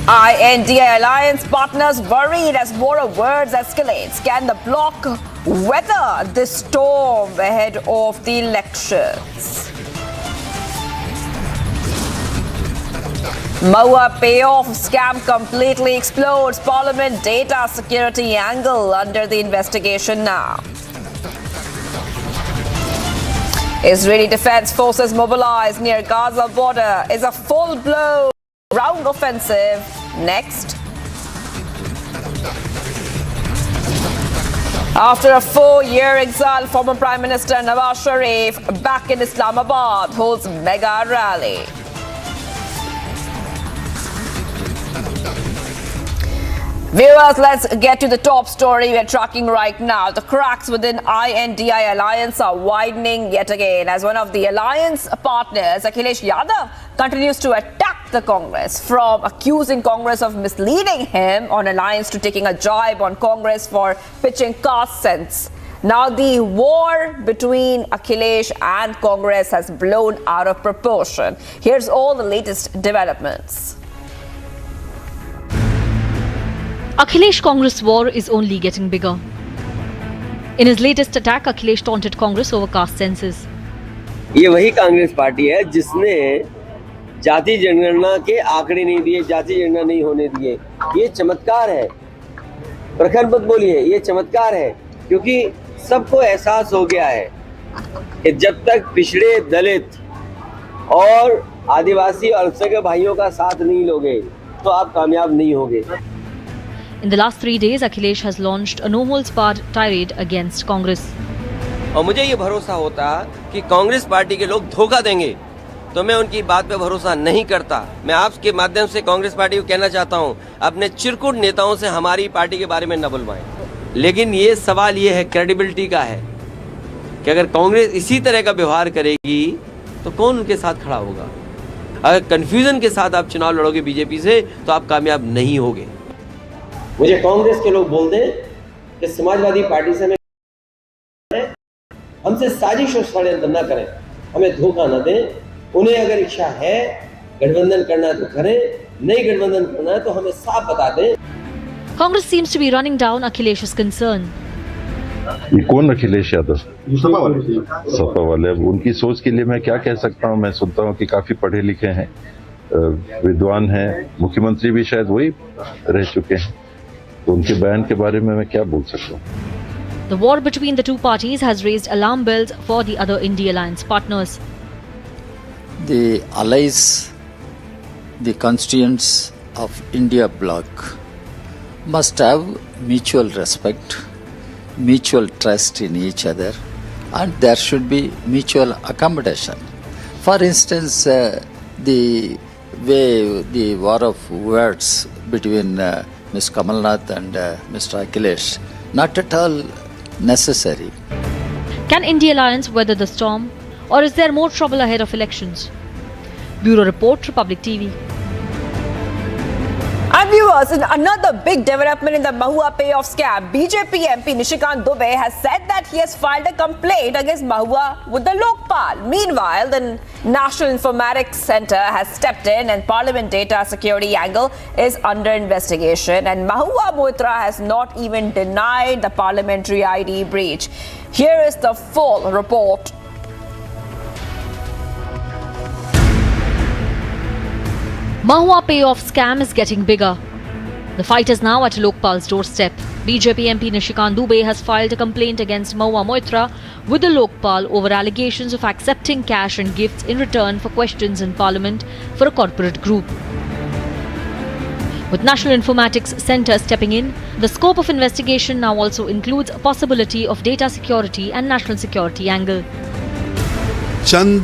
I.N.D.I alliance partners worried as war of words escalates. Can the bloc weather this storm ahead of the elections? Mahua payoff scam completely explodes. Parliament data security angle under the investigation now. Israeli defense forces mobilized near Gaza border. Is a full-blown ground offensive next? After a 4-year exile, former Prime Minister Nawaz Sharif back in Islamabad holds mega rally. Viewers, let's get to the top story we're tracking right now. The cracks within I.N.D.I alliance are widening yet again as one of the alliance partners, Akhilesh Yadav, continues to attack the Congress, from accusing Congress of misleading him on alliance to taking a jibe on Congress for pitching caste sense. Now the war between Akhilesh and Congress has blown out of proportion. Here's all the latest developments. Akhilesh Congress war is only getting bigger. In his latest attack, Akhilesh taunted Congress over caste census. ये वही Congress party है जिसने जाति जनगणना के आंकड़े नहीं दिए, जाति जनगणना नहीं होने दिए। ये चमत्कार है। प्रखर मत बोलिए, ये चमत्कार है, क्योंकि सबको एहसास हो गया है कि जब तक पिछड़े, दलित और आदिवासी और अल्पसंख्यक भाइयों का साथ नहीं लोगे तो आप कामयाब नहीं होगे। In the last 3 days, Akhilesh has launched a no-holds-barred tirade against Congress. और मुझे ये भरोसा होता कि कांग्रेस पार्टी के लोग धोखा देंगे, तो मैं उनकी बात पे भरोसा नहीं करता। मैं आपके माध्यम से कांग्रेस पार्टी को कहना चाहता हूँ, अपने चिरकुट नेताओं से हमारी पार्टी के बारे में न बुलवाएं। लेकिन ये सवाल ये है, क्रेडिबिलिटी का है, कि अगर कांग्रेस इसी तरह का व्यवहार करेगी तो कौन उनके साथ खड़ा होगा। अगर कंफ्यूजन के साथ आप चुनाव लड़ोगे बीजेपी से तो आप कामयाब नहीं होगे। मुझे कांग्रेस के लोग बोल दें कि समाजवादी पार्टी से हमसे साजिश और षड्यंत्र न करें, हमें धोखा न दें। उन्हें अगर इच्छा है गठबंधन करना है तो करें, नहीं गठबंधन करना है तो हमें साफ बता दें। Congress seems to be running down Akhilesh's concern. ये कौन अखिलेश यादव? सपा वाले, अब उनकी सोच के लिए मैं क्या कह सकता हूँ? मैं सुनता हूँ कि काफी पढ़े लिखे हैं, विद्वान हैं, मुख्यमंत्री भी शायद वही रह चुके हैं, तो उनके बयान के बारे में मैं क्या बोल सकता हूँ? The war between the two parties has raised alarm bells for the other I.N.D.I alliance partners. The allies, the constituents of India bloc must have mutual respect, mutual trust in each other, and there should be mutual accommodation. For instance, the way the war of words between Ms. Kamal Nath and Mr. Akhilesh, not at all necessary. Can I.N.D.I alliance weather the storm, or is there more trouble ahead of elections? Bureau Report, Republic TV. And viewers, in another big development in the Mahua payoff scam, BJP MP Nishikant Dubey has said that he has filed a complaint against Mahua with the Lokpal. Meanwhile, the National Informatics Center has stepped in and Parliament data security angle is under investigation. And Mahua Moitra has not even denied the parliamentary ID breach. Here is the full report. Mahua payoff scam is getting bigger. The fight is now at Lokpal's doorstep. BJP MP Nishikant Dubey has filed a complaint against Mahua Moitra with the Lokpal over allegations of accepting cash and gifts in return for questions in Parliament for a corporate group. With National Informatics Centre stepping in, the scope of investigation now also includes a possibility of data security and national security angle. Chand